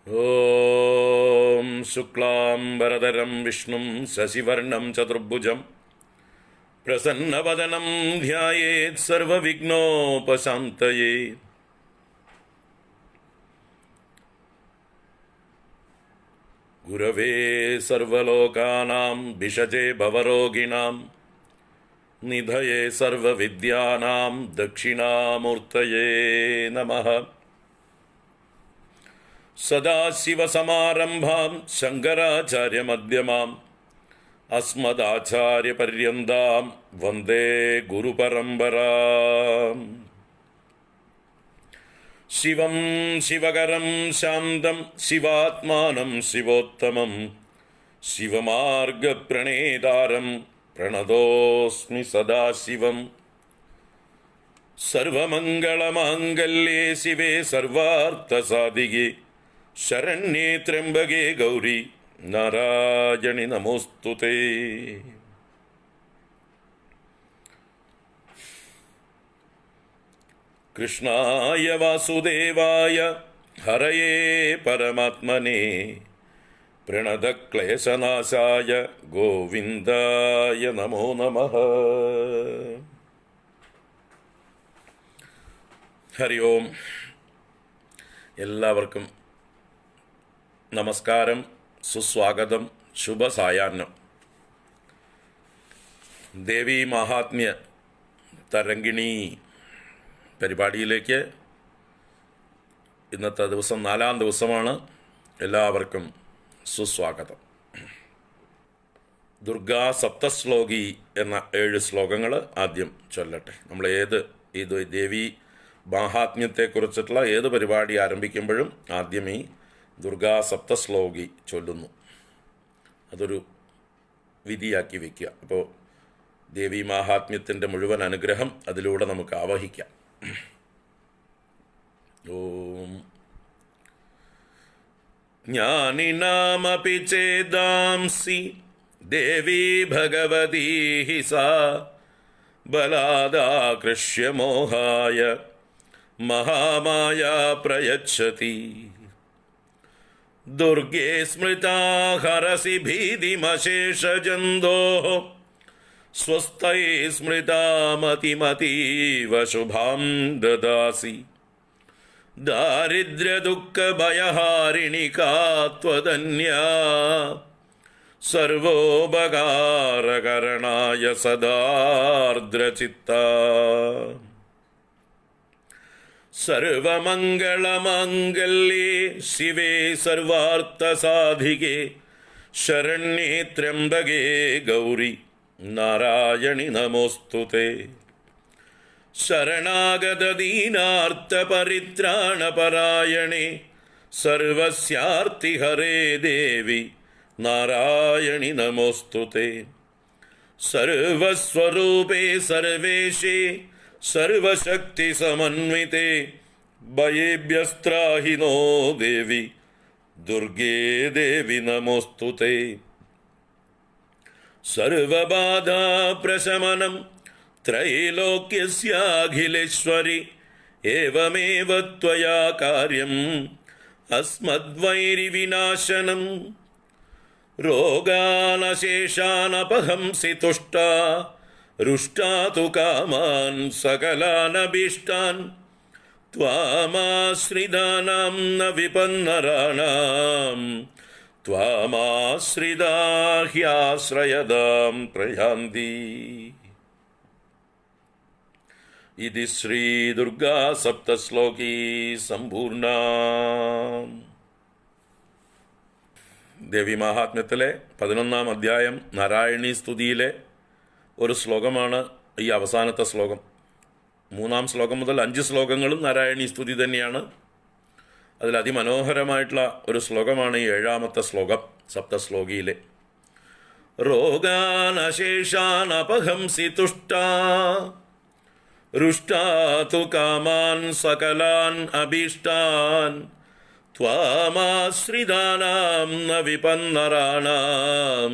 ഓം ശുക്ലാംബരധരം വിഷ്ണും ശശിവർണം ചതുർഭുജം പ്രസന്നവദനം ധ്യായേത് സർവവിഘ്നോപശാന്തയേ. ഗുരവേ സർവലോകാനാം ഭിഷജേ ഭവരോഗിണാം നിധയേ സർവവിദ്യാനാം ദക്ഷിണാമൂർത്തയേ നമഃ. സദാശിവസമാരംഭാം ശങ്കരാചാര്യമധ്യമാം അസ്മദാചാര്യപര്യന്താം വന്ദേ ഗുരുപരമ്പരാം. ശിവം ശിവകരം ശാന്തം ശിവാത്മാനം ശിവോത്തമം ശിവമാർഗപ്രണേതാരം പ്രണതോസ്മി സദാശിവം. സർവമംഗളമാംഗല്യേ ശിവേ സർവാർത്ഥസാധികേ ശരണ്യേ ത്രയംബകേ ഗൗരി നാരായണി നമോസ്തുതേ. കൃഷ്ണായ വാസുദേവായ ഹരയേ പരമാത്മനേ പ്രണതക്ലേശനാശായ ഗോവിന്ദായ നമോ നമഃ. ഹരി ഓം. എല്ലാവർക്കും നമസ്കാരം, സുസ്വാഗതം, ശുഭസായാഹ്നം. ദേവി മഹാത്മ്യ തരംഗിണി പരിപാടിയിലേക്ക് ഇന്നത്തെ ദിവസം 4-ാം ദിവസമാണ്. എല്ലാവർക്കും സുസ്വാഗതം. ദുർഗാ സപ്തശ്ലോകി എന്ന 7 ശ്ലോകങ്ങൾ ആദ്യം ചൊല്ലട്ടെ. നമ്മൾ ഇത് ദേവി മാഹാത്മ്യത്തെക്കുറിച്ചിട്ടുള്ള ഏത് പരിപാടി ആരംഭിക്കുമ്പോഴും ആദ്യം ഈ ദുർഗാ സപ്തശ്ലോകി ചൊല്ലുന്നു. അതൊരു വിധിയാക്കി വയ്ക്കുക. അപ്പോൾ ദേവി മാഹാത്മ്യത്തിൻ്റെ മുഴുവൻ അനുഗ്രഹം അതിലൂടെ നമുക്ക് ആവഹിക്കാം. ഓം. ജ്ഞാനിനാമപി ചേദാംസി ദേവി ഭഗവതി സാ ബലാദാകൃഷ്യ മോഹായ മഹാമായ പ്രയച്ഛതി. ദുർഗേ സ്മൃതാ ഹരസി ഭീതിമശേഷജന്തോഃ സ്വസ്ഥൈ സ്മൃതാ മതിമതീവ ശുഭാം ദദാസി. ദാരിദ്ര്യദുഃഖഭയഹാരിണി കാ ത്വദന്യാ സർവോപകാരകരണായ സദാർദ്രചിത്താ. സർവമംഗളമാംഗല്യേ ശിവേ സർവാർത്ഥസാധികേ ശരണ്യേ ത്രയംബകേ ഗൗരി നാരായണി നമോസ്തുതേ. ശരണാഗതദീനാർത്തപരിത്രാണപരായണേ സർവസ്യാർത്തിഹരേ ദേവി നാരായണി നമോസ്തുതേ. സർവസ്വരൂപേ സർവേശേ സർവശക്തിസമന്വിതേ ഭയേഭ്യസ്ത്രാഹി നോ ദേവി ദുർഗേ ദേവി നമോസ്തുതേ. സർവബാധാപ്രശമനം ത്രൈലോക്യസ്യാഖിലേശ്വരി ഏവമേവ ത്വയാ കാര്യം അസ്മദ്വൈരിവിനാശനം. രോഗാനശേഷാനപഹംസി തുഷ്ടാ രുഷ്ടാ തു കാമാൻ സകലാനഭീഷ്ടാൻ. ത്വാമാശ്രിതാനാം ന വിപന്നരാണാം ത്വാമാശ്രിതാ ഹ്യാശ്രയതാം പ്രയാന്തി. ഇതി ശ്രീ ദുർഗാ സപ്തശ്ലോകീ സമ്പൂർണ. ദേവി മഹാത്മ്യത്തിലെ 11-ാം അധ്യായം നാരായണീ സ്തുതിയിലെ ഒരു ശ്ലോകമാണ് ഈ അവസാനത്തെ ശ്ലോകം. 3-ാം ശ്ലോകം മുതൽ 5 ശ്ലോകങ്ങളും നാരായണീ സ്തുതി തന്നെയാണ്. അതിൽ അതിമനോഹരമായിട്ടുള്ള ഒരു ശ്ലോകമാണ് ഈ 7-ാമത്തെ ശ്ലോകം സപ്തശ്ലോകിയിലെ. രോഗാനശേഷാൻ അപഹംസി തുഷ്ടാ രുഷ്ടാ തു കാമാൻ സകലാൻ അഭീഷ്ടാൻ. ത്വാമാശ്രിതാനാം ന വിപന്നരാണാം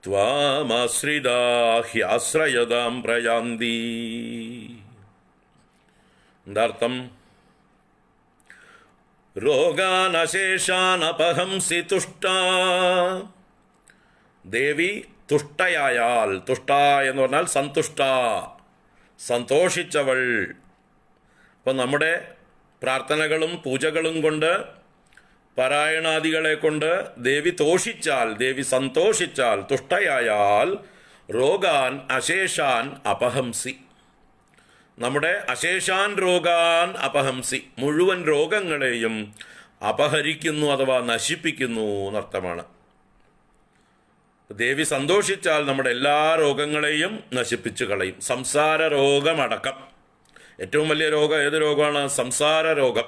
ത്വാമാശ്രിതാ ഹ്യാശ്രയതാം പ്രയാന്തി. എന്താർത്ഥം? രോഗാനശേഷാനപഹംസി തുഷ്ട. ദേവി തുഷ്ടയായാൽ, തുഷ്ട എന്ന് പറഞ്ഞാൽ സന്തുഷ്ട, സന്തോഷിച്ചവൾ. അപ്പം നമ്മുടെ പ്രാർത്ഥനകളും പൂജകളും കൊണ്ട്, പാരായണാദികളെ കൊണ്ട് ദേവി തോഷിച്ചാൽ, ദേവി സന്തോഷിച്ചാൽ, തുഷ്ടയായാൽ, രോഗാൻ അശേഷാൻ അപഹംസി, നമ്മുടെ അശേഷാൻ രോഗാൻ അപഹംസി, മുഴുവൻ രോഗങ്ങളെയും അപഹരിക്കുന്നു അഥവാ നശിപ്പിക്കുന്നു എന്നർത്ഥമാണ്. ദേവി സന്തോഷിച്ചാൽ നമ്മുടെ എല്ലാ രോഗങ്ങളെയും നശിപ്പിച്ചു കളയും, സംസാര രോഗമടക്കം. ഏറ്റവും വലിയ രോഗം ഏത് രോഗമാണ്? സംസാര രോഗം,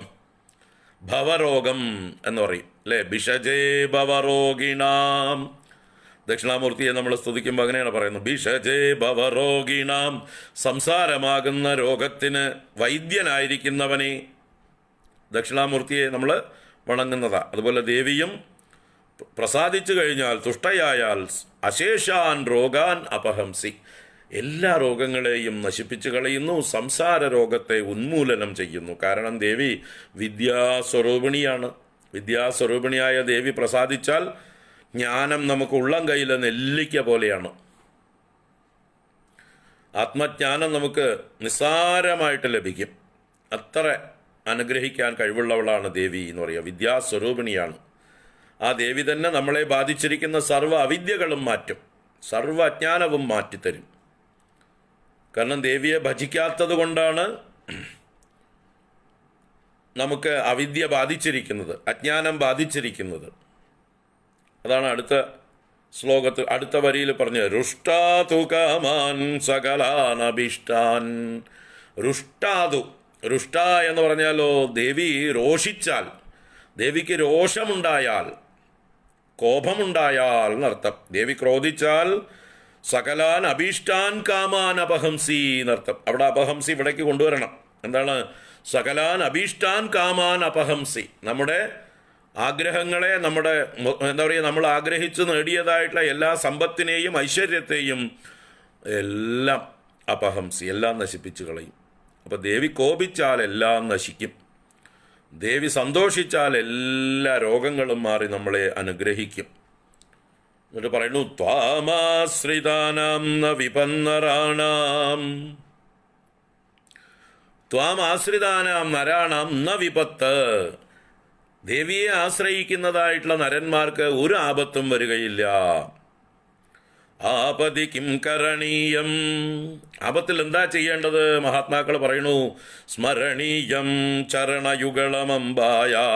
ഭവരോഗം എന്ന് പറയും അല്ലേ? ഭിഷജേ ഭവരോഗിണാം. ദക്ഷിണാമൂർത്തിയെ നമ്മൾ സ്തുതിക്കുമ്പോൾ അങ്ങനെയാണ് പറയുന്നത്, ഭിഷജേ ഭവരോഗിണാം. സംസാരമാകുന്ന രോഗത്തിന് വൈദ്യനായിരിക്കുന്നവനെ, ദക്ഷിണാമൂർത്തിയെ നമ്മൾ വണങ്ങുന്നതാണ്. അതുപോലെ ദേവിയും പ്രസാദിച്ചു കഴിഞ്ഞാൽ, തുഷ്ടയായാൽ, അശേഷാൻ രോഗാൻ അപഹംസി, എല്ലാ രോഗങ്ങളെയും നശിപ്പിച്ചു കളയുന്നു, സംസാര രോഗത്തെ ഉന്മൂലനം ചെയ്യുന്നു. കാരണം ദേവി വിദ്യാസ്വരൂപിണിയാണ്. വിദ്യാസ്വരൂപിണിയായ ദേവി പ്രസാദിച്ചാൽ ജ്ഞാനം നമുക്ക് ഉള്ളം കയ്യിൽ നെല്ലിക്ക പോലെയാണ്. ആത്മജ്ഞാനം നമുക്ക് നിസ്സാരമായിട്ട് ലഭിക്കും. അത്ര അനുഗ്രഹിക്കാൻ കഴിവുള്ളവളാണ് ദേവി എന്ന് പറയുക. വിദ്യാസ്വരൂപിണിയാണ്. ആ ദേവി തന്നെ നമ്മളെ ബാധിച്ചിരിക്കുന്ന സർവ്വ അവിദ്യകളും മാറ്റും, സർവ്വ അജ്ഞാനവും മാറ്റിത്തരും. കാരണം ദേവിയെ ഭജിക്കാത്തത് കൊണ്ടാണ് നമുക്ക് അവിദ്യ ബാധിച്ചിരിക്കുന്നത്, അജ്ഞാനം ബാധിച്ചിരിക്കുന്നത്. അതാണ് അടുത്ത ശ്ലോകത്തിൽ, അടുത്ത വരിയിൽ പറഞ്ഞത്, രുഷ്ടാതു കാമാൻ സകലാനഭിഷ്ടാൻ. രുഷ്ടാതു, രുഷ്ട എന്ന് പറഞ്ഞാലോ ദേവി രോഷിച്ചാൽ, ദേവിക്ക് രോഷമുണ്ടായാൽ, കോപമുണ്ടായാൽ എന്നർത്ഥം. ദേവി ക്രോധിച്ചാൽ സകലാൻ അഭീഷ്ടാൻ കാമാൻ അപഹംസി എന്നർത്ഥം. അവിടെ അപഹംസി ഇവിടേക്ക് കൊണ്ടുവരണം. എന്താണ്? സകലാൻ അഭീഷ്ടാൻ കാമാൻ അപഹംസി. നമ്മുടെ ആഗ്രഹങ്ങളെ, നമ്മുടെ എന്താ പറയുക, നമ്മൾ ആഗ്രഹിച്ച് നേടിയതായിട്ടുള്ള എല്ലാ സമ്പത്തിനെയും ഐശ്വര്യത്തെയും എല്ലാം അപഹംസി, എല്ലാം നശിപ്പിച്ചു കളയും. അപ്പോൾ ദേവി കോപിച്ചാൽ എല്ലാം നശിക്കും. ദേവി സന്തോഷിച്ചാൽ എല്ലാ രോഗങ്ങളും മാറി നമ്മളെ അനുഗ്രഹിക്കും. എന്നിട്ട് പറയുന്നു, ത്വാമാശ്രിതാനാം ന വിപന്നരാണാം. ത്വാമാശ്രിതാനാം നരാണാം ന വിപത്ത്. ദേവിയെ ആശ്രയിക്കുന്നതായിട്ടുള്ള നരന്മാർക്ക് ഒരു ആപത്തും വരികയില്ല. ആപതി കിം കരണീയം. ആപത്തിൽ എന്താ ചെയ്യേണ്ടത്? മഹാത്മാക്കൾ പറയുന്നു, സ്മരണീയം ചരണയുഗളമംബായാ.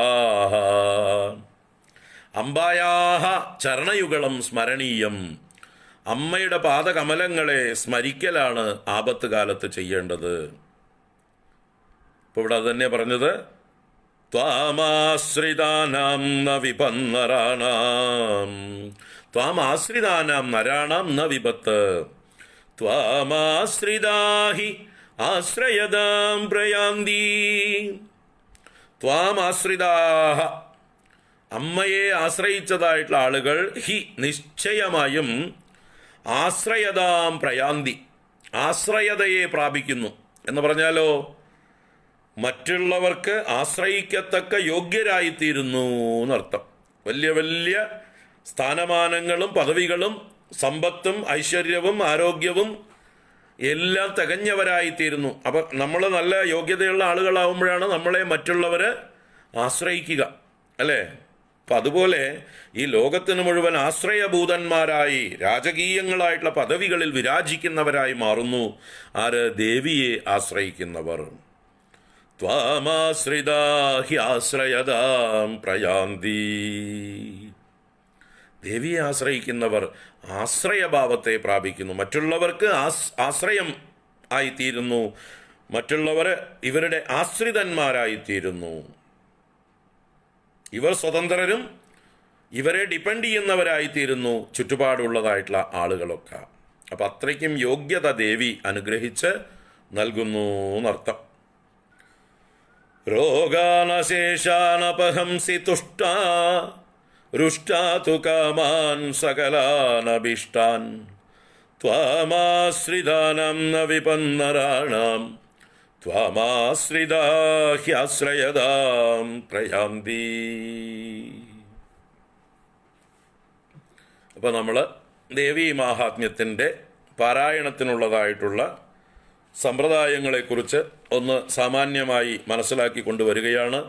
അംബായാഹ ചരണയുഗളം സ്മരണീയം. അമ്മയുടെ പാദകമലങ്ങളെ സ്മരിക്കലാണ് ആപത്ത് കാലത്ത് ചെയ്യേണ്ടത്. ഇപ്പോൾ ഇവിടെ അത് തന്നെ പറഞ്ഞത്, ത്വാമാശ്രിതാനാം ന വിപന്നരാണാം. ത്വാമാശ്രിതാനാം നരാണാം ന വിപത്ത്. ത്വാമാശ്രിതാഹി ആശ്രയതാം പ്രയാന്തി. ത്വാമാശ്രിതാഹ, അമ്മയെ ആശ്രയിച്ചതായിട്ടുള്ള ആളുകൾ, ഹി നിശ്ചയമായും, ആശ്രയതാം പ്രയാന്തി, ആശ്രയതയെ പ്രാപിക്കുന്നു. എന്ന് പറഞ്ഞാലോ മറ്റുള്ളവർക്ക് ആശ്രയിക്കത്തക്ക യോഗ്യരായിത്തീരുന്നു എന്നർത്ഥം. വലിയ വലിയ സ്ഥാനമാനങ്ങളും പദവികളും സമ്പത്തും ഐശ്വര്യവും ആരോഗ്യവും എല്ലാം തികഞ്ഞവരായിത്തീരുന്നു. അപ്പം നമ്മൾ നല്ല യോഗ്യതയുള്ള ആളുകളാവുമ്പോഴാണ് നമ്മളെ മറ്റുള്ളവർ ആശ്രയിക്കുക, അല്ലേ? അപ്പം അതുപോലെ ഈ ലോകത്തിന് മുഴുവൻ ആശ്രയഭൂതന്മാരായി രാജകീയങ്ങളായിട്ടുള്ള പദവികളിൽ വിരാജിക്കുന്നവരായി മാറുന്നു ആര്? ദേവിയെ ആശ്രയിക്കുന്നവർ. ത്വാമാശ്രിതാ ഹ്യാശ്രയതാം പ്രയാന്തി. ദേവിയെ ആശ്രയിക്കുന്നവർ ആശ്രയഭാവത്തെ പ്രാപിക്കുന്നു, മറ്റുള്ളവർക്ക് ആശ്രയം ആയിത്തീരുന്നു, മറ്റുള്ളവർ ഇവരുടെ ആശ്രിതന്മാരായിത്തീരുന്നു. ഇവർ സ്വതന്ത്രരും ഇവരെ ഡിപ്പെൻഡ് ചെയ്യുന്നവരായിത്തീരുന്നു ചുറ്റുപാടുള്ളതായിട്ടുള്ള ആളുകളൊക്കെ. അപ്പം അത്രയ്ക്കും യോഗ്യത ദേവി അനുഗ്രഹിച്ച് നൽകുന്നു എന്നർത്ഥം. രോഗാനശേഷാനപഹംസി തുഷ്ട രുഷ്ടാതു കാമാൻ സകലാനഭിഷ്ടാൻ ത്വാമാശ്രിതാനാം ന വിപന്നരാണാം ത്വാമാശ്രിതാ ഹ്യാശ്രയതാം പ്രയാന്തി. അപ്പോൾ നമ്മൾ ദേവീ മാഹാത്മ്യത്തിൻ്റെ പാരായണത്തിനുള്ളതായിട്ടുള്ള സമ്പ്രദായങ്ങളെക്കുറിച്ച് ഒന്ന് സാമാന്യമായി മനസ്സിലാക്കി കൊണ്ടുവരികയാണ്.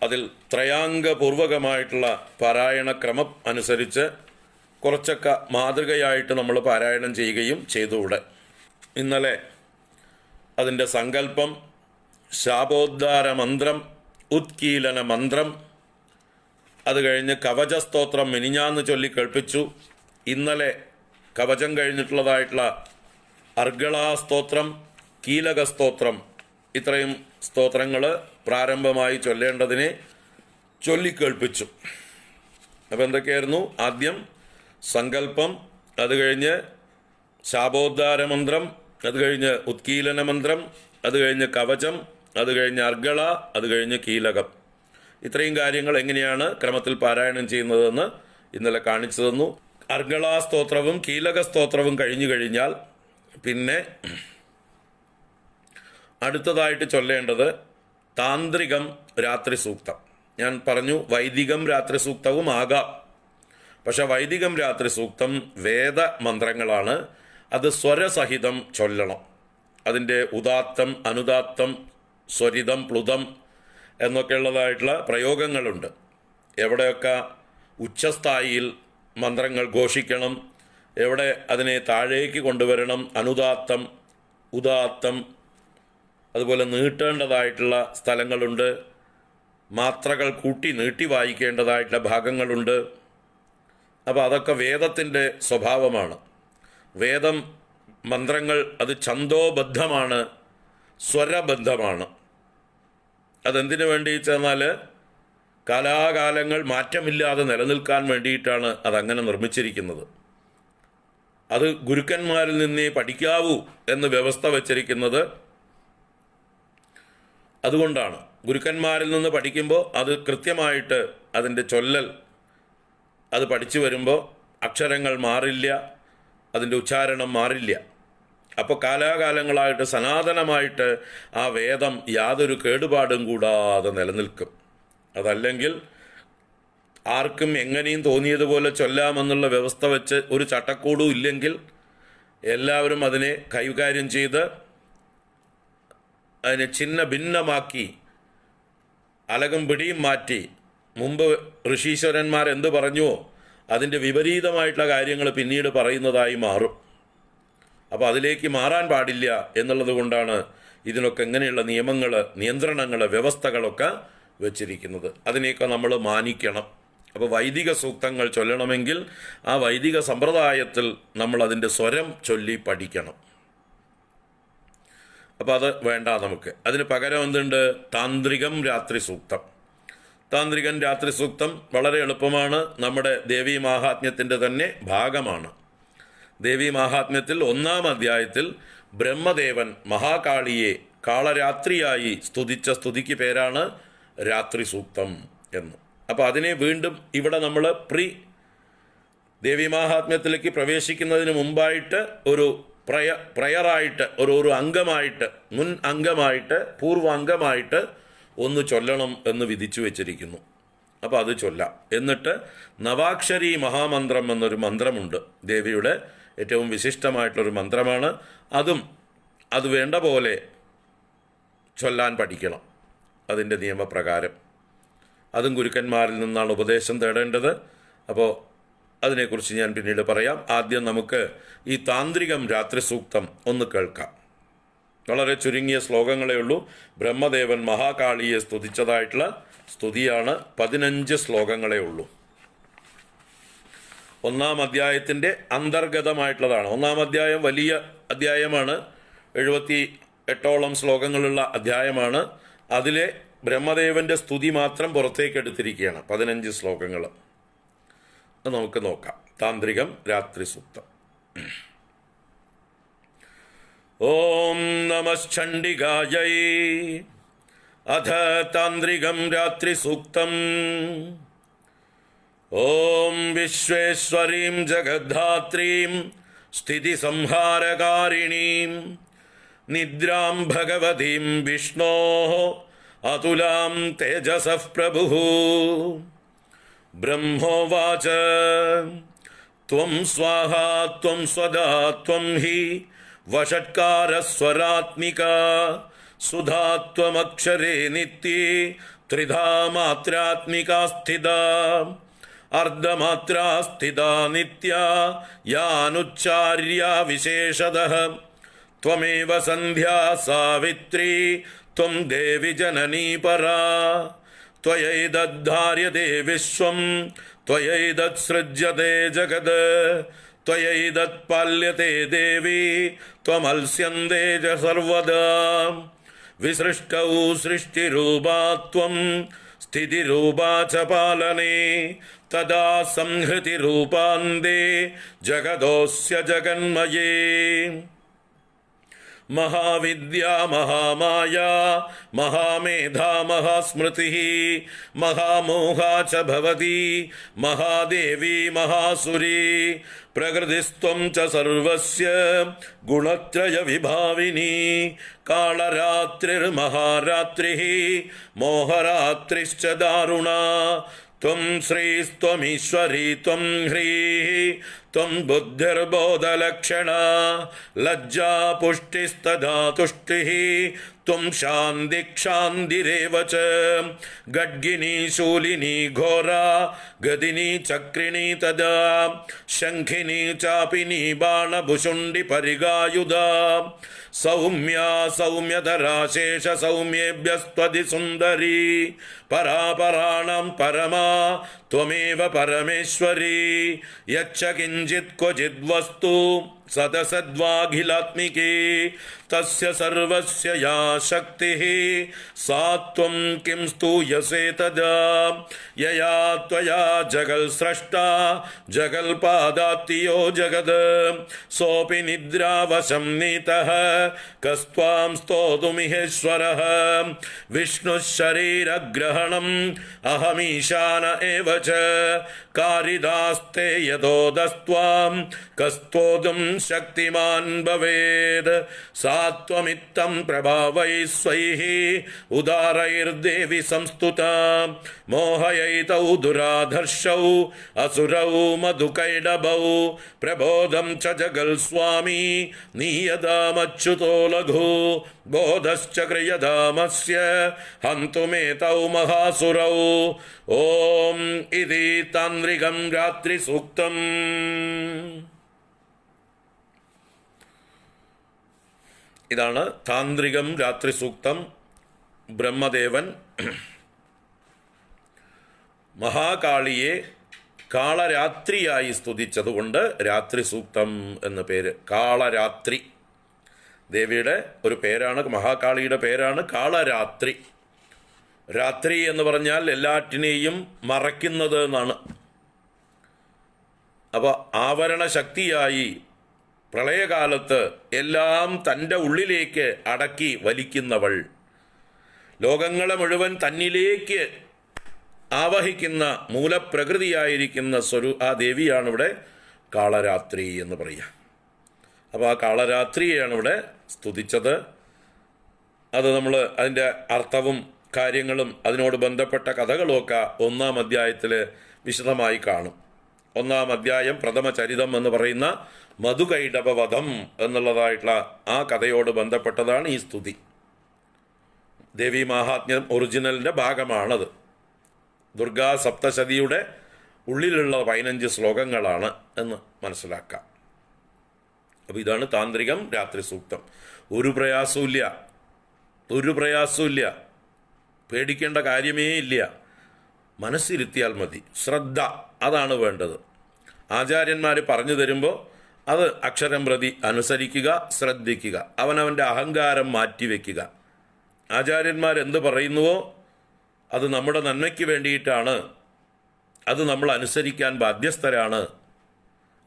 അതിൽ ത്രയാംഗപൂർവകമായിട്ടുള്ള പാരായണക്രമം അനുസരിച്ച് കുറച്ചൊക്കെ മാതൃകയായിട്ട് നമ്മൾ പാരായണം ചെയ്യുകയും ചെയ്തുകൂടെ. ഇന്നലെ അതിൻ്റെ സങ്കല്പം, ശാപോദ്ധാര മന്ത്രം, ഉത്കീലന മന്ത്രം, അത് കഴിഞ്ഞ് കവചസ്തോത്രം മിനിഞ്ഞാന്ന് ചൊല്ലി കേൾപ്പിച്ചു. ഇന്നലെ കവചം കഴിഞ്ഞിട്ടുള്ളതായിട്ടുള്ള അർഗളാസ്തോത്രം, കീലകസ്തോത്രം, ഇത്രയും സ്തോത്രങ്ങൾ പ്രാരംഭമായി ചൊല്ലേണ്ടതിനെ ചൊല്ലിക്കേൾപ്പിച്ചു. അപ്പോൾ എന്തൊക്കെയായിരുന്നു? ആദ്യം സങ്കല്പം, അത് കഴിഞ്ഞ് ശാപോദ്ധാര മന്ത്രം, അത് കഴിഞ്ഞ് ഉത്കീലന മന്ത്രം, അത് കഴിഞ്ഞ് കവചം, അത് കഴിഞ്ഞ് അർഗള, അത് കഴിഞ്ഞ് കീലകം. ഇത്രയും കാര്യങ്ങൾ എങ്ങനെയാണ് ക്രമത്തിൽ പാരായണം ചെയ്യുന്നതെന്ന് ഇന്നലെ കാണിച്ചു തന്നു. അർഗളാ സ്തോത്രവും കീലക സ്തോത്രവും കഴിഞ്ഞു കഴിഞ്ഞാൽ പിന്നെ അടുത്തതായിട്ട് ചൊല്ലേണ്ടത് താന്ത്രികം രാത്രി സൂക്തം. ഞാൻ പറഞ്ഞു വൈദികം രാത്രി സൂക്തവും ആകാം, പക്ഷെ വൈദികം രാത്രി സൂക്തം വേദ മന്ത്രങ്ങളാണ്. അത് സ്വരസഹിതം ചൊല്ലണം. അതിൻ്റെ ഉദാത്തം, അനുദാത്തം, സ്വരിതം, പ്ലുതം എന്നൊക്കെയുള്ളതായിട്ടുള്ള പ്രയോഗങ്ങളുണ്ട്. എവിടെയൊക്കെ ഉച്ചസ്ഥായിയിൽ മന്ത്രങ്ങൾ ഘോഷിക്കണം, എവിടെ അതിനെ താഴേക്ക് കൊണ്ടുവരണം, അനുദാത്തം, ഉദാത്തം, അതുപോലെ നീട്ടേണ്ടതായിട്ടുള്ള സ്ഥലങ്ങളുണ്ട്, മാത്രകൾ കൂട്ടി നീട്ടി വായിക്കേണ്ടതായിട്ടുള്ള ഭാഗങ്ങളുണ്ട്. അപ്പോൾ അതൊക്കെ വേദത്തിൻ്റെ സ്വഭാവമാണ്. വേദം മന്ത്രങ്ങൾ അത് ഛന്ദോബദ്ധമാണ്, സ്വരബദ്ധമാണ്. അതെന്തിനു വേണ്ടി ചെന്നാൽ കാലാകാലങ്ങൾ മാറ്റമില്ലാതെ നിലനിൽക്കാൻ വേണ്ടിയിട്ടാണ് അതങ്ങനെ നിർമ്മിച്ചിരിക്കുന്നത്. അത് ഗുരുക്കന്മാരിൽ നിന്നേ പഠിക്കാവൂ എന്ന് വ്യവസ്ഥ വച്ചിരിക്കുന്നത് അതുകൊണ്ടാണ്. ഗുരുക്കന്മാരിൽ നിന്ന് പഠിക്കുമ്പോൾ അത് കൃത്യമായിട്ട് അതിൻ്റെ ചൊല്ലൽ അത് പഠിച്ചു വരുമ്പോൾ അക്ഷരങ്ങൾ മാറില്ല, അതിൻ്റെ ഉച്ചാരണം മാറില്ല. അപ്പോൾ കാലാകാലങ്ങളായിട്ട് സനാതനമായിട്ട് ആ വേദം യാതൊരു കേടുപാടും കൂടാതെ നിലനിൽക്കും. അതല്ലെങ്കിൽ ആർക്കും എങ്ങനെയും തോന്നിയതുപോലെ ചൊല്ലാമെന്നുള്ള വ്യവസ്ഥ വെച്ച് ഒരു ചട്ടക്കൂടും ഇല്ലെങ്കിൽ എല്ലാവരും അതിനെ കൈകാര്യം ചെയ്ത് അതിനെ ഛിന്ന ഭിന്നമാക്കി അലകും പിടിയും മാറ്റി മുമ്പ് ഋഷീശ്വരന്മാർ എന്ത് പറഞ്ഞുവോ അതിൻ്റെ വിപരീതമായിട്ടുള്ള കാര്യങ്ങൾ പിന്നീട് പറയുന്നതായി മാറും. അപ്പോൾ അതിലേക്ക് മാറാൻ പാടില്ല എന്നുള്ളത് കൊണ്ടാണ് ഇതിനൊക്കെ ഇങ്ങനെയുള്ള നിയമങ്ങൾ, നിയന്ത്രണങ്ങൾ, വ്യവസ്ഥകളൊക്കെ വച്ചിരിക്കുന്നത്. അതിനെയൊക്കെ നമ്മൾ മാനിക്കണം. അപ്പോൾ വൈദിക സൂക്തങ്ങൾ ചൊല്ലണമെങ്കിൽ ആ വൈദിക സമ്പ്രദായത്തിൽ നമ്മൾ അതിൻ്റെ സ്വരം ചൊല്ലി പഠിക്കണം. അപ്പോൾ അത് വേണ്ട നമുക്ക്. അതിന് പകരം എന്തുണ്ട്? താന്ത്രികം രാത്രി സൂക്തം. താന്ത്രികൻ രാത്രി സൂക്തം വളരെ എളുപ്പമാണ്. നമ്മുടെ ദേവീ മാഹാത്മ്യത്തിൻ്റെ തന്നെ ഭാഗമാണ്. ദേവീ മാഹാത്മ്യത്തിൽ 1-ാം അധ്യായത്തിൽ ബ്രഹ്മദേവൻ മഹാകാളിയെ കാളരാത്രിയായി സ്തുതിച്ച സ്തുതിക്ക് പേരാണ് രാത്രി സൂക്തം എന്ന്. അപ്പോൾ അതിനെ വീണ്ടും ഇവിടെ നമ്മൾ ദേവീ മാഹാത്മ്യത്തിലേക്ക് പ്രവേശിക്കുന്നതിന് മുമ്പായിട്ട് ഒരു പ്രയറായിട്ട് ഒരു അംഗമായിട്ട്, മുൻ അംഗമായിട്ട്, പൂർവാംഗമായിട്ട് ഒന്ന് ചൊല്ലണം എന്ന് വിധിച്ചു വച്ചിരിക്കുന്നു. അപ്പോൾ അത് ചൊല്ലാം. എന്നിട്ട് നവാക്ഷരി മഹാമന്ത്രം എന്നൊരു മന്ത്രമുണ്ട്. ദേവിയുടെ ഏറ്റവും വിശിഷ്ടമായിട്ടുള്ളൊരു മന്ത്രമാണ്. അത് വേണ്ട പോലെ ചൊല്ലാൻ പഠിക്കണം അതിൻ്റെ നിയമപ്രകാരം. അതും ഗുരുക്കന്മാരിൽ നിന്നാണ് ഉപദേശം തേടേണ്ടത്. അപ്പോൾ അതിനെക്കുറിച്ച് ഞാൻ പിന്നീട് പറയാം. ആദ്യം നമുക്ക് ഈ താന്ത്രികം രാത്രി സൂക്തം ഒന്ന് കേൾക്കാം. വളരെ ചുരുങ്ങിയ ശ്ലോകങ്ങളേ ഉള്ളൂ. ബ്രഹ്മദേവൻ മഹാകാളിയെ സ്തുതിച്ചതായിട്ടുള്ള സ്തുതിയാണ്. 15 ശ്ലോകങ്ങളേ ഉള്ളൂ. 1-ാം അധ്യായത്തിൻ്റെ അന്തർഗതമായിട്ടുള്ളതാണ്. 1-ാം അധ്യായം വലിയ അധ്യായമാണ്. 78ഓളം ശ്ലോകങ്ങളുള്ള അധ്യായമാണ്. അതിലെ ബ്രഹ്മദേവൻ്റെ സ്തുതി മാത്രം പുറത്തേക്ക് എടുത്തിരിക്കുകയാണ്. 15 ശ്ലോകങ്ങൾ. അത് നമുക്ക് നോക്കാം. താന്ത്രികം രാത്രി സൂക്തം. ഓം നമശ്ചണ്ഡികായൈ. അഥ താന്ത്രികം രാത്രി സൂക്തം. ഓം വിശ്വേശ്വരീം ജഗദ്ധാത്രീം സ്ഥിതി സംഹാരകാരിണീം നിദ്രാം ഭഗവതീം വിഷ്ണോഃ അതുലാം തേജസഃ പ്രഭുഃ. ബ്രഹ്മോവാച ത്വം സ്വാഹാ ത്വം സ്വദാ ത്വം ഹി വഷട്കാരസ്വരാത്മികാ സുധാ ത്വമക്ഷരേ നിത്യേ ത്രിധാ മാത്രാത്മികാ സ്ഥിതാ അർദ്ധമാത്രാ സ്ഥിതാ നിത്യാ യാനുച്ചാര്യാ വിശേഷതഃ. ത്വമേവ സന്ധ്യാ സാവിത്രീ ത്വം ദേവി ജനനീ പരാ. ത്വയൈതദ്ധാര്യതേ വിശ്വം ത്വയൈതത്സൃജ്യതേ ജഗത്. ത്വയൈതത്പാല്യതേ ദേവി ത്വമൽസ്യന്തേ ച സർവദാ. വിസൃഷ്ടൗ സൃഷ്ടിരൂപാ ത്വം സ്ഥിതിരൂപാ ച പാലനേ. തദാ സംഹൃതിരൂപാന്തേ ജഗദോസ്യ ജഗന്മയേ. മഹാവിദ്യാ മഹാമായാ മഹാമേധാ മഹാസ്മൃതിഃ മഹാമോഹാ ച ഭവതി മഹാദേവി മഹാസുരീ. പ്രകൃതിസ്ത്വം ച സർവസ്യ ഗുണത്രയ വിഭാവിനി. കാളരാത്രിർമഹാരാത്രിഃ മോഹരാത്രിശ്ച ദാരുണാ. ത്വം ശ്രീസ്ത്വമീശ്വരീ ത്വം ഹ്രീഃ ത്വം ബുദ്ധിർബോധലക്ഷണാ. ലജ്ജാ പുഷ്ടിസ്തഥാ തുഷ്ടിഃ ത്വം ശാന്തി ക്ഷാന്തിരേവ ച. ഗഡ്ഗിനി ശൂലിനി ഘോരാ ഗദിനി ചക്രിണി തദാ. ശംഖിനി ചാപിനി ബാണഭുഷുണ്ഡി പരിഗായുധാ. സൗമ്യാ സൗമ്യധരാ ശേഷ സൗമ്യേഭ്യസ്ത്വതി സുന്ദരീ. പരാപരാണാം പരമാ ത്വമേവ പരമേശ്വരീ. യച്ഛ കിഞ്ചിത് ക്വചിത് വസ്തു സദസദ്വാഖിലാത്മികേ. തസ്യ സർവസ്യ യാ ശക്തിഃ സാ ത്വം കിം സ്തൂയസേ തദാ. യയാ ത്വയാ ജഗൽ സ്രഷ്ടാ ജഗൽപാദാത്തിയോ ജഗത്. സോപി നിദ്രാവശം നീതഃ കസ്ത്വാം സ്തോതുമിഹേശ്വരഃ. വിഷ്ണുഃ ശരീരഗ്രഹണം അഹമീശാന ഏവ ച. കാരിദാസ്തേ യതോദസ്ത്വാം കസ്തോതും ശക്തിമാൻ ഭവേത്. സാ ത്വമിത്തം പ്രഭാവൈ സ്വൈഃ ഉദാരൈർദേവി സംസ്തുതാ. മോഹയൈതൗ ദുരാധർഷൗ അസുരൗ മധുകൈടഭൗ. പ്രബോധം ച ജഗൽ സ്വാമി നീയതാമച്യുതോ ലഘു. ബോധശ്ച ക്രിയതാമസ്യ ഹന്തുമേതൗ മഹാസുരൗ. ഓം ഇതി താന്ത്രികം രാത്രി സൂക്തം. ഇതാണ് താന്ത്രികം രാത്രി സൂക്തം. ബ്രഹ്മദേവൻ മഹാകാളിയെ കാളരാത്രിയായി സ്തുതിച്ചതുകൊണ്ട് രാത്രി സൂക്തം എന്ന പേര്. കാളരാത്രി ദേവിയുടെ ഒരു പേരാണ്, മഹാകാളിയുടെ പേരാണ് കാളരാത്രി. രാത്രി എന്ന് പറഞ്ഞാൽ എല്ലാറ്റിനെയും മറയ്ക്കുന്നത് എന്നാണ്. അപ്പോൾ ആവരണ ശക്തിയായി പ്രളയകാലത്ത് എല്ലാം തൻ്റെ ഉള്ളിലേക്ക് അടക്കി വലിക്കുന്നവൾ, ലോകങ്ങളെ മുഴുവൻ തന്നിലേക്ക് ആവഹിക്കുന്ന മൂലപ്രകൃതിയായിരിക്കുന്ന ആ ദേവിയാണ് ഇവിടെ കാളരാത്രി എന്ന് പറയുക. അപ്പോൾ ആ കാളരാത്രിയെയാണ് ഇവിടെ സ്തുതിച്ചത്. അത് നമ്മൾ അതിൻ്റെ അർത്ഥവും കാര്യങ്ങളും അതിനോട് ബന്ധപ്പെട്ട കഥകളുമൊക്കെ 1-ാം അധ്യായത്തിൽ വിശദമായി കാണും. 1-ാം അധ്യായം പ്രഥമ ചരിതം എന്ന് പറയുന്ന മധുകൈടഭവധം എന്നുള്ളതായിട്ടുള്ള ആ കഥയോട് ബന്ധപ്പെട്ടതാണ് ഈ സ്തുതി. ദേവി മഹാത്മ്യം ഒറിജിനലിൻ്റെ ഭാഗമാണത്. ദുർഗാ സപ്തശതിയുടെ ഉള്ളിലുള്ള 15 ശ്ലോകങ്ങളാണ് എന്ന് മനസ്സിലാക്കാം. അപ്പോൾ ഇതാണ് താന്ത്രികം രാത്രി സൂക്തം. ഒരു പ്രയാസമില്ല, പേടിക്കേണ്ട കാര്യമേ ഇല്ല. മനസ്സിരുത്തിയാൽ മതി. ശ്രദ്ധ, അതാണ് വേണ്ടത്. ആചാര്യന്മാർ പറഞ്ഞു തരുമ്പോൾ അത് അക്ഷരം പ്രതി അനുസരിക്കുക, ശ്രദ്ധിക്കുക, അവനവൻ്റെ അഹങ്കാരം മാറ്റിവെക്കുക. ആചാര്യന്മാരെന്ത് പറയുന്നുവോ അത് നമ്മുടെ നന്മയ്ക്ക് വേണ്ടിയിട്ടാണ്, അത് നമ്മൾ അനുസരിക്കാൻ ബാധ്യസ്ഥരാണ്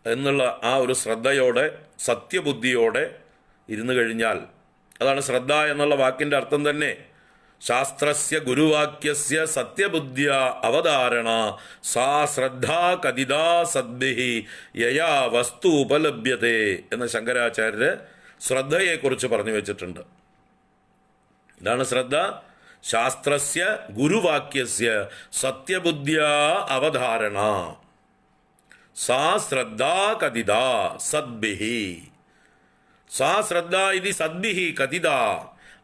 എന്നുള്ള ആ ഒരു ശ്രദ്ധയോടെ സത്യബുദ്ധിയോടെ ഇരുന്നു കഴിഞ്ഞാൽ, അതാണ് ശ്രദ്ധ എന്നുള്ള വാക്കിൻ്റെ അർത്ഥം തന്നെ. ശാസ്ത്രസ്യ ഗുരുവാക്യസ്യ സത്യബുദ്ധ്യ അവതാരണ സാ ശ്രദ്ധാ കഥിതാ സദ്ഭിഃ യയാ വസ്തു ഉപലഭ്യത്തെ എന്ന ശങ്കരാചാര്യര് ശ്രദ്ധയെക്കുറിച്ച് പറഞ്ഞു വെച്ചിട്ടുണ്ട്. എന്താണ് ശ്രദ്ധ? ശാസ്ത്രസ്യ ഗുരുവാക്യസ്യ സത്യബുദ്ധ്യാ അവധാരണ സാ ശ്രദ്ധാ കഥിത സദ്ഭിഹി. സാ ശ്രദ്ധ ഇതി സദ്ഭിഹി കഥിത.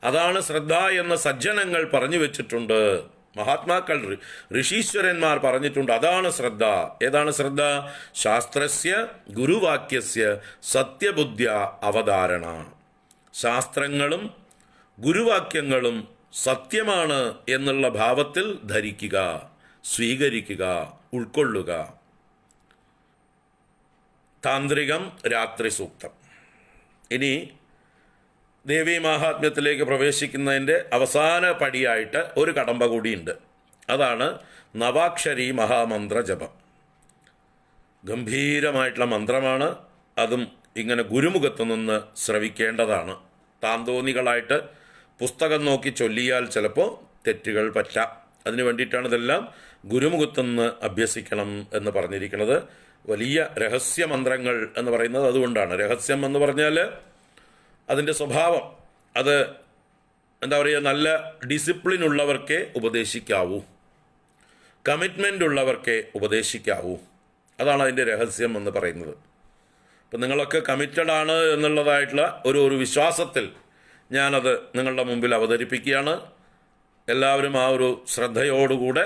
അതാണ് ശ്രദ്ധ എന്ന് സജ്ജനങ്ങൾ പറഞ്ഞു വെച്ചിട്ടുണ്ട്. മഹാത്മാക്കൾ, ഋഷീശ്വരന്മാർ പറഞ്ഞിട്ടുണ്ട്. അതാണ് ശ്രദ്ധ. ഏതാണ് ശ്രദ്ധ? ശാസ്ത്രസ്യ ഗുരുവാക്യസ്യ സത്യബുദ്ധ്യ അവധാരണ. ശാസ്ത്രങ്ങളും ഗുരുവാക്യങ്ങളും സത്യമാണ് എന്നുള്ള ഭാവത്തിൽ ധരിക്കുക, സ്വീകരിക്കുക, ഉൾക്കൊള്ളുക. താന്ത്രികം രാത്രി സൂക്തം. ഇനി ദേവീ മാഹാത്മ്യത്തിലേക്ക് പ്രവേശിക്കുന്നതിൻ്റെ അവസാന പടിയായിട്ട് ഒരു കടമ്പ കൂടിയുണ്ട്. അതാണ് നവാക്ഷരി മഹാമന്ത്ര ജപം. ഗംഭീരമായിട്ടുള്ള മന്ത്രമാണ്. അതും ഇങ്ങനെ ഗുരുമുഖത്തു നിന്ന് ശ്രവിക്കേണ്ടതാണ്. താന്തോന്നികളായിട്ട് പുസ്തകം നോക്കി ചൊല്ലിയാൽ ചിലപ്പോൾ തെറ്റുകൾ പറ്റാം. അതിനു വേണ്ടിയിട്ടാണ് ഇതെല്ലാം ഗുരുമുഖത്തുനിന്ന് അഭ്യസിക്കണം എന്ന് പറഞ്ഞിരിക്കുന്നത്. വലിയ രഹസ്യമന്ത്രങ്ങൾ എന്ന് പറയുന്നത് അതുകൊണ്ടാണ്. രഹസ്യം എന്ന് പറഞ്ഞാൽ അതിൻ്റെ സ്വഭാവം, അത് എന്താ പറയുക, നല്ല ഡിസിപ്ലിൻ ഉള്ളവർക്കേ ഉപദേശിക്കാവൂ, കമ്മിറ്റ്മെൻ്റ് ഉള്ളവർക്കേ ഉപദേശിക്കാവൂ. അതാണ് അതിൻ്റെ രഹസ്യം എന്ന് പറയുന്നത്. അപ്പം നിങ്ങളൊക്കെ കമ്മിറ്റഡ് ആണ് എന്നുള്ളതായിട്ടുള്ള ഒരു വിശ്വാസത്തിൽ ഞാനത് നിങ്ങളുടെ മുമ്പിൽ അവതരിപ്പിക്കുകയാണ്. എല്ലാവരും ആ ഒരു ശ്രദ്ധയോടുകൂടെ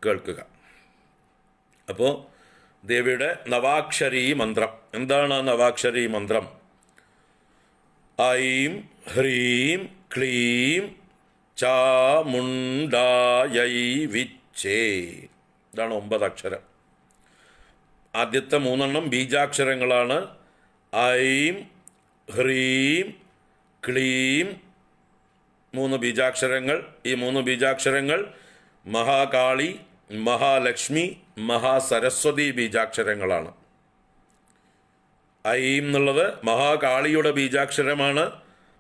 കേൾക്കുക. അപ്പോൾ ദേവിയുടെ നവാക്ഷരി മന്ത്രം. എന്താണ് നവാക്ഷരി മന്ത്രം? ഐം ഹ്രീം ക്ലീം ചാമുണ്ഡായൈ വിച്ചേ. ഇതാണ് 9 അക്ഷരം. ആദ്യത്തെ 3 ബീജാക്ഷരങ്ങളാണ്. ഐം ഹ്രീം ക്ലീം 3 ബീജാക്ഷരങ്ങൾ. ഈ 3 ബീജാക്ഷരങ്ങൾ മഹാകാളി, മഹാലക്ഷ്മി, മഹാസരസ്വതി ബീജാക്ഷരങ്ങളാണ്. ഐം എന്നുള്ളത് മഹാകാളിയുടെ ബീജാക്ഷരമാണ്.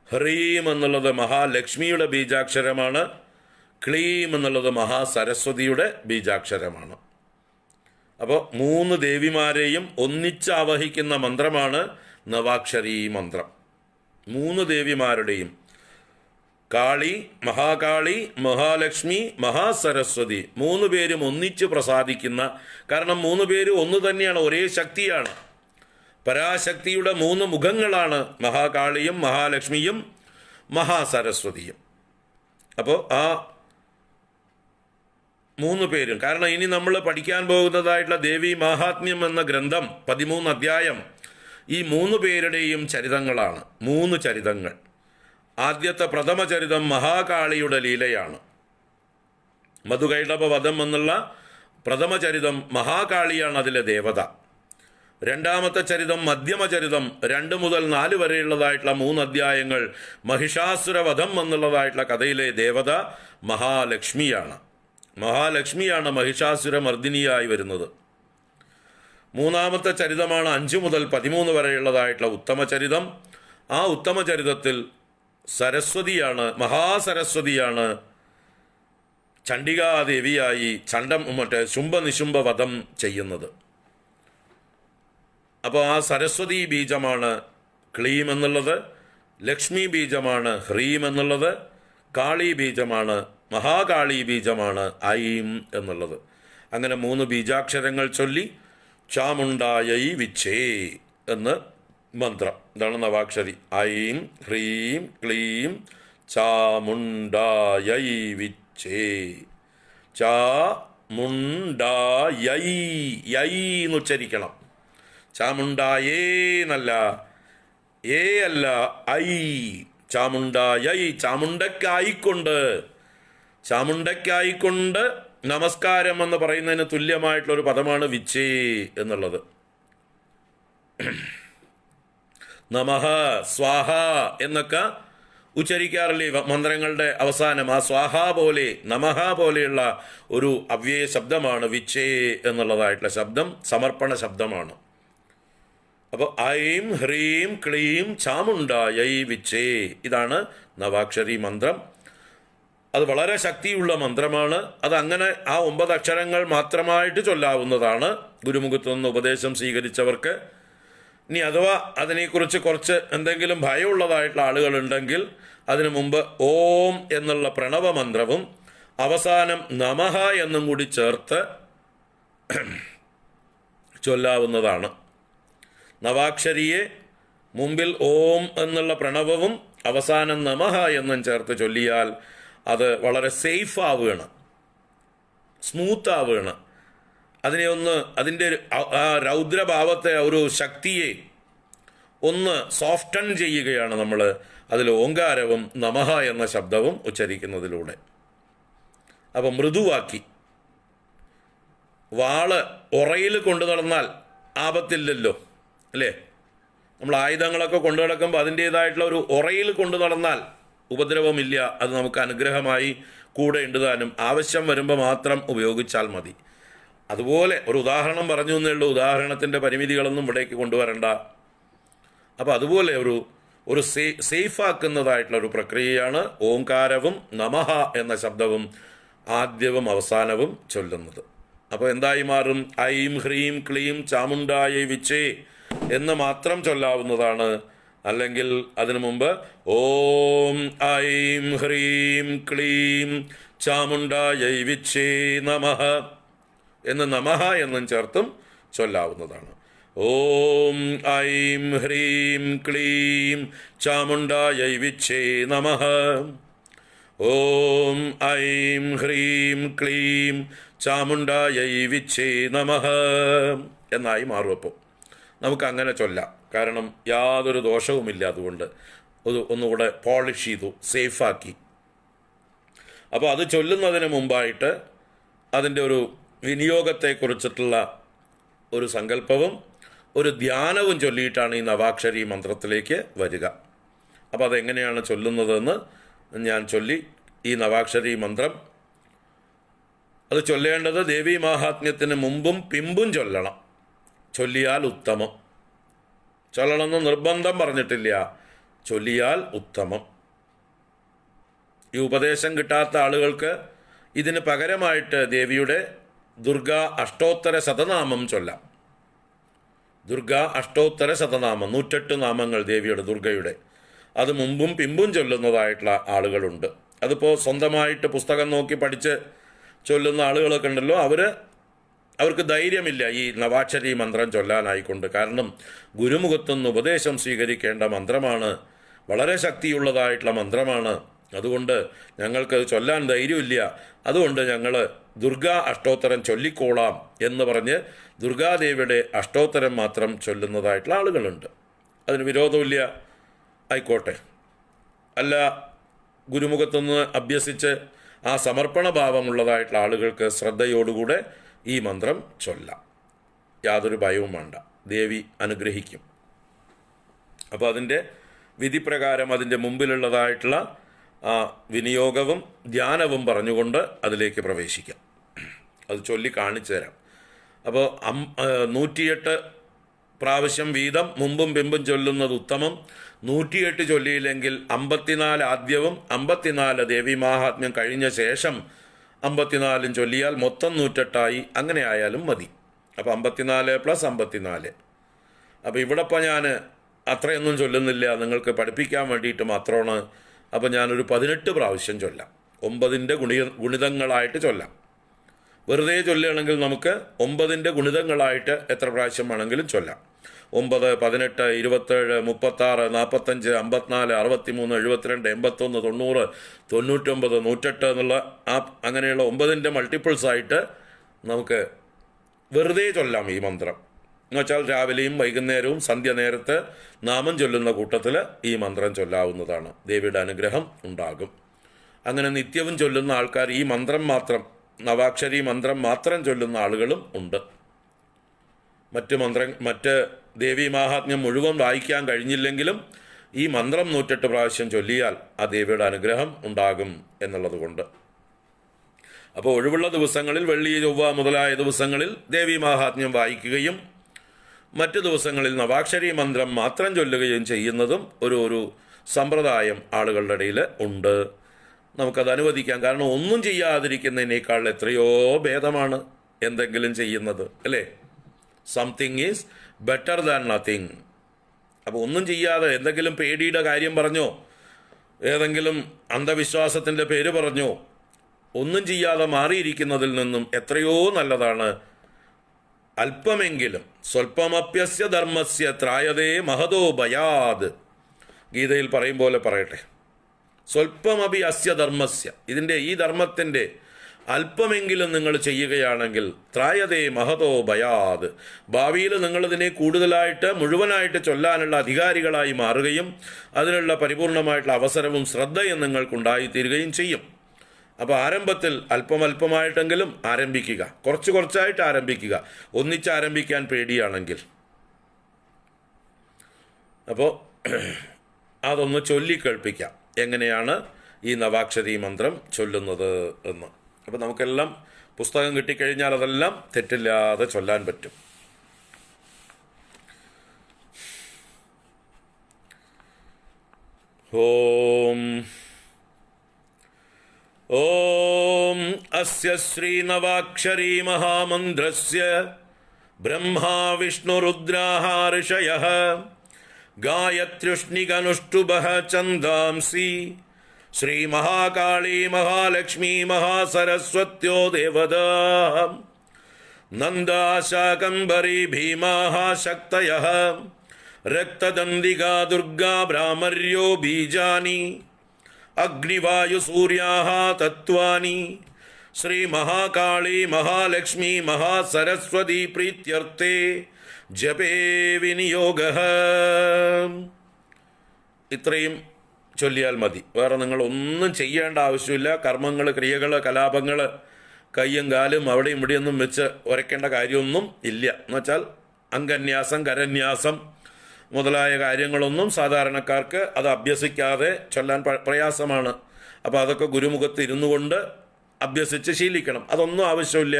ഹ്രീം എന്നുള്ളത് മഹാലക്ഷ്മിയുടെ ബീജാക്ഷരമാണ്. ക്ലീം എന്നുള്ളത് മഹാസരസ്വതിയുടെ ബീജാക്ഷരമാണ്. അപ്പോൾ 3 ദേവിമാരെയും ഒന്നിച്ച് ആവഹിക്കുന്ന മന്ത്രമാണ് നവാക്ഷരി മന്ത്രം. 3 ദേവിമാരുടെയും, കാളി, മഹാകാളി, മഹാലക്ഷ്മി, മഹാസരസ്വതി, 3 പേരും ഒന്നിച്ച് പ്രസാദിക്കുന്ന, കാരണം 3 പേരും ഒന്ന് തന്നെയാണ്, ഒരേ ശക്തിയാണ്. പരാശക്തിയുടെ 3 മുഖങ്ങളാണ് മഹാകാളിയും മഹാലക്ഷ്മിയും മഹാസരസ്വതിയും. അപ്പോൾ ആ 3 പേരും, കാരണം ഇനി നമ്മൾ പഠിക്കാൻ പോകുന്നതായിട്ടുള്ള ദേവി മാഹാത്മ്യം എന്ന ഗ്രന്ഥം 13 അധ്യായം ഈ 3 പേരുടെയും ചരിതങ്ങളാണ്. 3 ചരിതങ്ങൾ. ആദ്യത്തെ പ്രഥമ ചരിതം മഹാകാളിയുടെ ലീലയാണ്. മധുകൈടഭ വധം എന്നുള്ള പ്രഥമ ചരിതം മഹാകാളിയാണ് അതിലെ ദേവത. രണ്ടാമത്തെ ചരിതം മധ്യമചരിതം 2 മുതൽ 4 വരെയുള്ളതായിട്ടുള്ള 3 അധ്യായങ്ങൾ മഹിഷാസുരവധം എന്നുള്ളതായിട്ടുള്ള കഥയിലെ ദേവത മഹാലക്ഷ്മിയാണ്. മഹാലക്ഷ്മിയാണ് മഹിഷാസുര മർദിനിയായി വരുന്നത്. 3-ാമത്തെ ചരിതമാണ് 5 മുതൽ 13 വരെയുള്ളതായിട്ടുള്ള ഉത്തമചരിതം. ആ ഉത്തമചരിതത്തിൽ സരസ്വതിയാണ്, മഹാസരസ്വതിയാണ് ചണ്ഡികാദേവിയായി ശുംഭനിശുംഭ വധം ചെയ്യുന്നത്. അപ്പോൾ ആ സരസ്വതി ബീജമാണ് ക്ലീം എന്നുള്ളത്, ലക്ഷ്മി ബീജമാണ് ഹ്രീം എന്നുള്ളത്, കാളി ബീജമാണ്, മഹാകാളി ബീജമാണ് ഐം എന്നുള്ളത്. അങ്ങനെ 3 ബീജാക്ഷരങ്ങൾ ചൊല്ലി ചാമുണ്ടായൈ വിച്ചേ എന്ന് മന്ത്രം. ഇതാണ് നവാക്ഷരി. ഐം ഹ്രീം ക്ലീം ചാമുണ്ടായൈ വിച്ചേ. ചാമുണ്ടായൈ, യൈ എന്ന് ഉച്ചരിക്കണം. ചാമുണ്ടായേ എന്നല്ല, ഏ അല്ല, ഐ. ചാമുണ്ടായൈ, ചാമുണ്ടയ്ക്കായിക്കൊണ്ട്, ചാമുണ്ടയ്ക്കായിക്കൊണ്ട് നമസ്കാരം എന്ന് പറയുന്നതിന് തുല്യമായിട്ടുള്ളൊരു പദമാണ് വിച്ചേ എന്നുള്ളത്. നമഃ, സ്വാഹ എന്നൊക്കെ ഉച്ചരിക്കാറില്ലേ മന്ത്രങ്ങളുടെ അവസാനം? ആ സ്വാഹ പോലെ, നമഃ പോലെയുള്ള ഒരു അവ്യയ ശബ്ദമാണ് വിച്ചേ എന്നുള്ളതായിട്ടുള്ള ശബ്ദം, സമർപ്പണ ശബ്ദമാണ്. അപ്പോൾ ഐം ഹ്രീം ക്ലീം ചാമുണ്ടായൈ വിച്ചേ, ഇതാണ് നവാക്ഷരി മന്ത്രം. അത് വളരെ ശക്തിയുള്ള മന്ത്രമാണ്. അതങ്ങനെ ആ 9 അക്ഷരങ്ങൾ മാത്രമായിട്ട് ചൊല്ലാവുന്നതാണ് ഗുരുമുഖത്തു നിന്ന് ഉപദേശം സ്വീകരിച്ചവർക്ക്. ഇനി അഥവാ അതിനെക്കുറിച്ച് കുറച്ച് എന്തെങ്കിലും ഭയമുള്ളതായിട്ടുള്ള ആളുകളുണ്ടെങ്കിൽ അതിനു മുമ്പ് ഓം എന്നുള്ള പ്രണവമന്ത്രവും അവസാനം നമഃ എന്നും കൂടി ചേർത്ത് ചൊല്ലാവുന്നതാണ്. നവാക്ഷരിയെ മുമ്പിൽ ഓം എന്നുള്ള പ്രണവവും അവസാനം നമഃ എന്നും ചേർത്ത് ചൊല്ലിയാൽ അത് വളരെ സേഫ് ആവുകയാണ്, സ്മൂത്ത് ആവുകയാണ്. അതിനെ ഒന്ന് അതിൻ്റെ ആ രൗദ്രഭാവത്തെ, ഒരു ശക്തിയെ ഒന്ന് സോഫ്റ്റൺ ചെയ്യുകയാണ് നമ്മൾ അതിൽ ഓങ്കാരവും നമഃ എന്ന ശബ്ദവും ഉച്ചരിക്കുന്നതിലൂടെ. അപ്പം മൃദുവാക്കി, വാള് ഉറയിൽ കൊണ്ടു നടന്നാൽ ആപത്തില്ലല്ലോ അല്ലേ? നമ്മൾ ആയുധങ്ങളൊക്കെ കൊണ്ടു നടക്കുമ്പോൾ അതിൻ്റേതായിട്ടുള്ള ഒരു ഉറയിൽ കൊണ്ടു നടന്നാൽ ഉപദ്രവമില്ല. അത് നമുക്ക് അനുഗ്രഹമായി കൂടെ ഉണ്ടുതാനും ആവശ്യം വരുമ്പോൾ മാത്രം ഉപയോഗിച്ചാൽ മതി. അതുപോലെ ഒരു ഉദാഹരണം പറഞ്ഞു എന്നേ, ഉദാഹരണത്തിൻ്റെ പരിമിതികളൊന്നും ഇവിടേക്ക് കൊണ്ടുവരണ്ട. അപ്പോൾ അതുപോലെ ഒരു സേഫാക്കുന്നതായിട്ടുള്ള ഒരു പ്രക്രിയയാണ് ഓംകാരവും നമഃ എന്ന ശബ്ദവും ആദ്യവും അവസാനവും ചൊല്ലുന്നത്. അപ്പോൾ എന്തായി മാറും? ഐം ഹ്രീം ക്ലീം ചാമുണ്ടായ വിച്ചേ എന്ന് മാത്രം ചൊല്ലാവുന്നതാണ്. അല്ലെങ്കിൽ അതിനു മുമ്പ് ഓം ഐം ഹ്രീം ക്ലീം ചാമുണ്ടായ വിച്ചേ നമഃ എന്ന് നമഃ എന്നും ചേർത്തും ചൊല്ലാവുന്നതാണ്. ഓം ഐം ഹ്രീം ക്ലീം ചാമുണ്ടായ വിച്ചേ നമഃ. ഓം ഐം ഹ്രീം ക്ലീം ചാമുണ്ടായ വിച്ചേ നമഃ എന്നായി മാറും. അപ്പോൾ നമുക്കങ്ങനെ ചൊല്ലാം, കാരണം യാതൊരു ദോഷവുമില്ല. അതുകൊണ്ട് ഒന്നുകൂടെ പോളിഷ് ചെയ്തു, സേഫാക്കി. അപ്പോൾ അത് ചൊല്ലുന്നതിന് മുമ്പായിട്ട് അതിൻ്റെ ഒരു വിനിയോഗത്തെക്കുറിച്ചിട്ടുള്ള ഒരു സങ്കല്പവും ഒരു ധ്യാനവും ചൊല്ലിയിട്ടാണ് ഈ നവാക്ഷരി മന്ത്രത്തിലേക്ക് വരിക. അപ്പോൾ അതെങ്ങനെയാണ് ചൊല്ലുന്നതെന്ന് ഞാൻ ചൊല്ലി ഈ നവാക്ഷരി മന്ത്രം അത് ചൊല്ലേണ്ടത് ദേവീ മാഹാത്മ്യത്തിന് മുമ്പും പിമ്പും ചൊല്ലണം. ചൊല്ലിയാൽ ഉത്തമം. ചൊല്ലണമെന്ന് നിർബന്ധം പറഞ്ഞിട്ടില്ല, ചൊല്ലിയാൽ ഉത്തമം. ഈ ഉപദേശം കിട്ടാത്ത ആളുകൾക്ക് ഇതിന് പകരമായിട്ട് ദേവിയുടെ ദുർഗാ അഷ്ടോത്തര ശതനാമം ചൊല്ലാം. ദുർഗാ അഷ്ടോത്തര ശതനാമം 108 നാമങ്ങൾ ദേവിയുടെ, ദുർഗയുടെ, അത് മുമ്പും പിമ്പും ചൊല്ലുന്നതായിട്ടുള്ള ആളുകളുണ്ട്. അതിപ്പോൾ സ്വന്തമായിട്ട് പുസ്തകം നോക്കി പഠിച്ച് ചൊല്ലുന്ന ആളുകളൊക്കെ ഉണ്ടല്ലോ, അവർക്ക് ധൈര്യമില്ല ഈ നവാക്ഷരി മന്ത്രം ചൊല്ലാനായിക്കൊണ്ട്. കാരണം ഗുരുമുഖത്തുനിന്ന് ഉപദേശം സ്വീകരിക്കേണ്ട മന്ത്രമാണ്, വളരെ ശക്തിയുള്ളതായിട്ടുള്ള മന്ത്രമാണ്. അതുകൊണ്ട് ഞങ്ങൾക്കത് ചൊല്ലാൻ ധൈര്യമില്ല, അതുകൊണ്ട് ഞങ്ങൾ ദുർഗാ അഷ്ടോത്തരം ചൊല്ലിക്കോളാം എന്ന് പറഞ്ഞ് ദുർഗാദേവിയുടെ അഷ്ടോത്തരം മാത്രം ചൊല്ലുന്നതായിട്ടുള്ള ആളുകളുണ്ട്. അതിന് വിരോധമില്ല, ആയിക്കോട്ടെ. അല്ല, ഗുരുമുഖത്തുനിന്ന് അഭ്യസിച്ച് ആ സമർപ്പണ ഭാവമുള്ളതായിട്ടുള്ള ആളുകൾക്ക് ശ്രദ്ധയോടുകൂടെ ഈ മന്ത്രം ചൊല്ലാം. യാതൊരു ഭയവും വേണ്ട, ദേവി അനുഗ്രഹിക്കും. അപ്പോൾ അതിൻ്റെ വിധിപ്രകാരം അതിൻ്റെ മുമ്പിലുള്ളതായിട്ടുള്ള ആ വിനിയോഗവും ധ്യാനവും പറഞ്ഞുകൊണ്ട് അതിലേക്ക് പ്രവേശിക്കാം. അത് ചൊല്ലി കാണിച്ചു തരാം. അപ്പോൾ 108 പ്രാവശ്യം വീതം മുമ്പും പിമ്പും ചൊല്ലുന്നത് ഉത്തമം. 108 ചൊല്ലിയില്ലെങ്കിൽ 54 ആദ്യവും 54 ദേവി മാഹാത്മ്യം കഴിഞ്ഞ ശേഷം 54 ചൊല്ലിയാൽ മൊത്തം 108ആയി. അങ്ങനെ ആയാലും മതി. അപ്പോൾ 54 + 54. അപ്പോൾ ഇവിടെ ഇപ്പോൾ ഞാൻ അത്രയൊന്നും ചൊല്ലുന്നില്ല, നിങ്ങൾക്ക് പഠിപ്പിക്കാൻ വേണ്ടിയിട്ട് മാത്രമാണ്. അപ്പോൾ ഞാനൊരു 18 പ്രാവശ്യം ചൊല്ലാം. 9ൻ്റെ ഗുണിതങ്ങളായിട്ട് ചൊല്ലാം. വെറുതെ ചൊല്ലുകയാണെങ്കിൽ നമുക്ക് 9ൻ്റെ ഗുണിതങ്ങളായിട്ട് എത്ര പ്രാവശ്യം വേണമെങ്കിലും ചൊല്ലാം. 9, 18, 27, 36, 45, 54, 63, 72, 81, 90, 99, 108 എന്നുള്ള അങ്ങനെയുള്ള 9ൻ്റെ മൾട്ടിപ്പിൾസ് ആയിട്ട് നമുക്ക് വെറുതെ ചൊല്ലാം ഈ മന്ത്രം. എന്നുവെച്ചാൽ രാവിലെയും വൈകുന്നേരവും സന്ധ്യ നേരത്ത് നാമം ചൊല്ലുന്ന കൂട്ടത്തിൽ ഈ മന്ത്രം ചൊല്ലാവുന്നതാണ്. ദേവിയുടെ അനുഗ്രഹം ഉണ്ടാകും. അങ്ങനെ നിത്യവും ചൊല്ലുന്ന ആൾക്കാർ ഈ മന്ത്രം മാത്രം, നവാക്ഷരി മന്ത്രം മാത്രം ചൊല്ലുന്ന ആളുകളും ഉണ്ട്. മറ്റ് ദേവി മാഹാത്മ്യം മുഴുവൻ വായിക്കാൻ കഴിഞ്ഞില്ലെങ്കിലും ഈ മന്ത്രം 108 പ്രാവശ്യം ചൊല്ലിയാൽ ആ ദേവിയുടെ അനുഗ്രഹം ഉണ്ടാകും എന്നുള്ളത് കൊണ്ട്. അപ്പോൾ ഒഴിവുള്ള ദിവസങ്ങളിൽ, വെള്ളി, ചൊവ്വ മുതലായ ദിവസങ്ങളിൽ ദേവി മാഹാത്മ്യം വായിക്കുകയും മറ്റു ദിവസങ്ങളിൽ നവാക്ഷരി മന്ത്രം മാത്രം ചൊല്ലുകയും ചെയ്യുന്നതും ഒരു സമ്പ്രദായം ആളുകളുടെ ഇടയിൽ ഉണ്ട്. നമുക്കത് അനുവദിക്കാം. കാരണം ഒന്നും ചെയ്യാതിരിക്കുന്നതിനേക്കാൾ എത്രയോ ഭേദമാണ് എന്തെങ്കിലും ചെയ്യുന്നത്, അല്ലേ? Something is better than nothing അപ്പോൾ ഒന്നും ചെയ്യാതെ എന്തെങ്കിലും പേടിയുടെ കാര്യം പറഞ്ഞോ, ഏതെങ്കിലും അന്ധവിശ്വാസത്തിൻ്റെ പേര് പറഞ്ഞോ, ഒന്നും ചെയ്യാതെ മാറിയിരിക്കുന്നതിൽ നിന്നും എത്രയോ നല്ലതാണ് അല്പമെങ്കിലും സ്വൽപ്പമപ്യസ്യ ധർമ്മസ്യ ത്രായതേ മഹതോ ഭയാത്. ഗീതയിൽ പറയും പോലെ പറയട്ടെ, സ്വൽപ്പമപി അസ്യ ധർമ്മസ്യ, ഈ ധർമ്മത്തിൻ്റെ അല്പമെങ്കിലും നിങ്ങൾ ചെയ്യുകയാണെങ്കിൽ ത്രായതേ മഹതോ ഭയാത്, ഭാവിയിൽ നിങ്ങളിതിനെ കൂടുതലായിട്ട് മുഴുവനായിട്ട് ചൊല്ലാനുള്ള അധികാരികളായി മാറുകയും അതിനുള്ള പരിപൂർണമായിട്ടുള്ള അവസരവും ശ്രദ്ധയും നിങ്ങൾക്കുണ്ടായിത്തീരുകയും ചെയ്യും. അപ്പോൾ ആരംഭത്തിൽ അല്പമായിട്ടെങ്കിലും ആരംഭിക്കുക, കുറച്ചായിട്ട് ആരംഭിക്കുക, ഒന്നിച്ച് ആരംഭിക്കാൻ പേടിയാണെങ്കിൽ. അപ്പോൾ അതൊന്ന് ചൊല്ലിക്കേൾപ്പിക്കാം, എങ്ങനെയാണ് ഈ നവാക്ഷരി മന്ത്രം ചൊല്ലുന്നത് എന്ന്. അപ്പോൾ നമുക്കെല്ലാം പുസ്തകം കിട്ടിക്കഴിഞ്ഞാൽ അതെല്ലാം തെറ്റില്ലാതെ ചൊല്ലാൻ പറ്റും. ഓം അസ്യ ശ്രീനവാക്ഷരീ മഹാമന്ത്രസ്യ ബ്രഹ്മാ വിഷ്ണുരുദ്രാഃ ഋഷയഃ ഗായത്ര്യുഷ്ണികനുഷ്ടുഭഃ ഛന്ദാംസി ശ്രീമഹാകാളീ മഹാലക്ഷ്മീ മഹാസരസ്വത്യോ ദേവതാഃ നന്ദാ ശാകംഭരീ ഭീമാഃ ശക്തയഃ രക്തദന്തികാ ദുർഗാ ഭ്രാമര്യോ ബീജാനി അഗ്നിവായുസൂര്യാഃ തത്വാനി ശ്രീമഹാകാളീ മഹാലക്ഷ്മീ മഹാസരസ്വതി പ്രീത്യർത്ഥേ ജപേ വിനിയോഗഃ. ഇത്രയും ചൊല്ലിയാൽ മതി, വേറെ നിങ്ങൾ ഒന്നും ചെയ്യേണ്ട ആവശ്യമില്ല. കർമ്മങ്ങൾ, ക്രിയകൾ, കലാപങ്ങൾ, കയ്യും കാലും അവിടെയും ഇവിടെയൊന്നും വെച്ച് ഉരയ്ക്കേണ്ട കാര്യമൊന്നും ഇല്ല. എന്നുവെച്ചാൽ അംഗന്യാസം, കരന്യാസം മുതലായ കാര്യങ്ങളൊന്നും സാധാരണക്കാർക്ക് അത് അഭ്യസിക്കാതെ ചൊല്ലാൻ പ്രയാസമാണ്. അപ്പോൾ അതൊക്കെ ഗുരുമുഖത്ത് ഇരുന്നു കൊണ്ട് അഭ്യസിച്ച് ശീലിക്കണം. അതൊന്നും ആവശ്യമില്ല,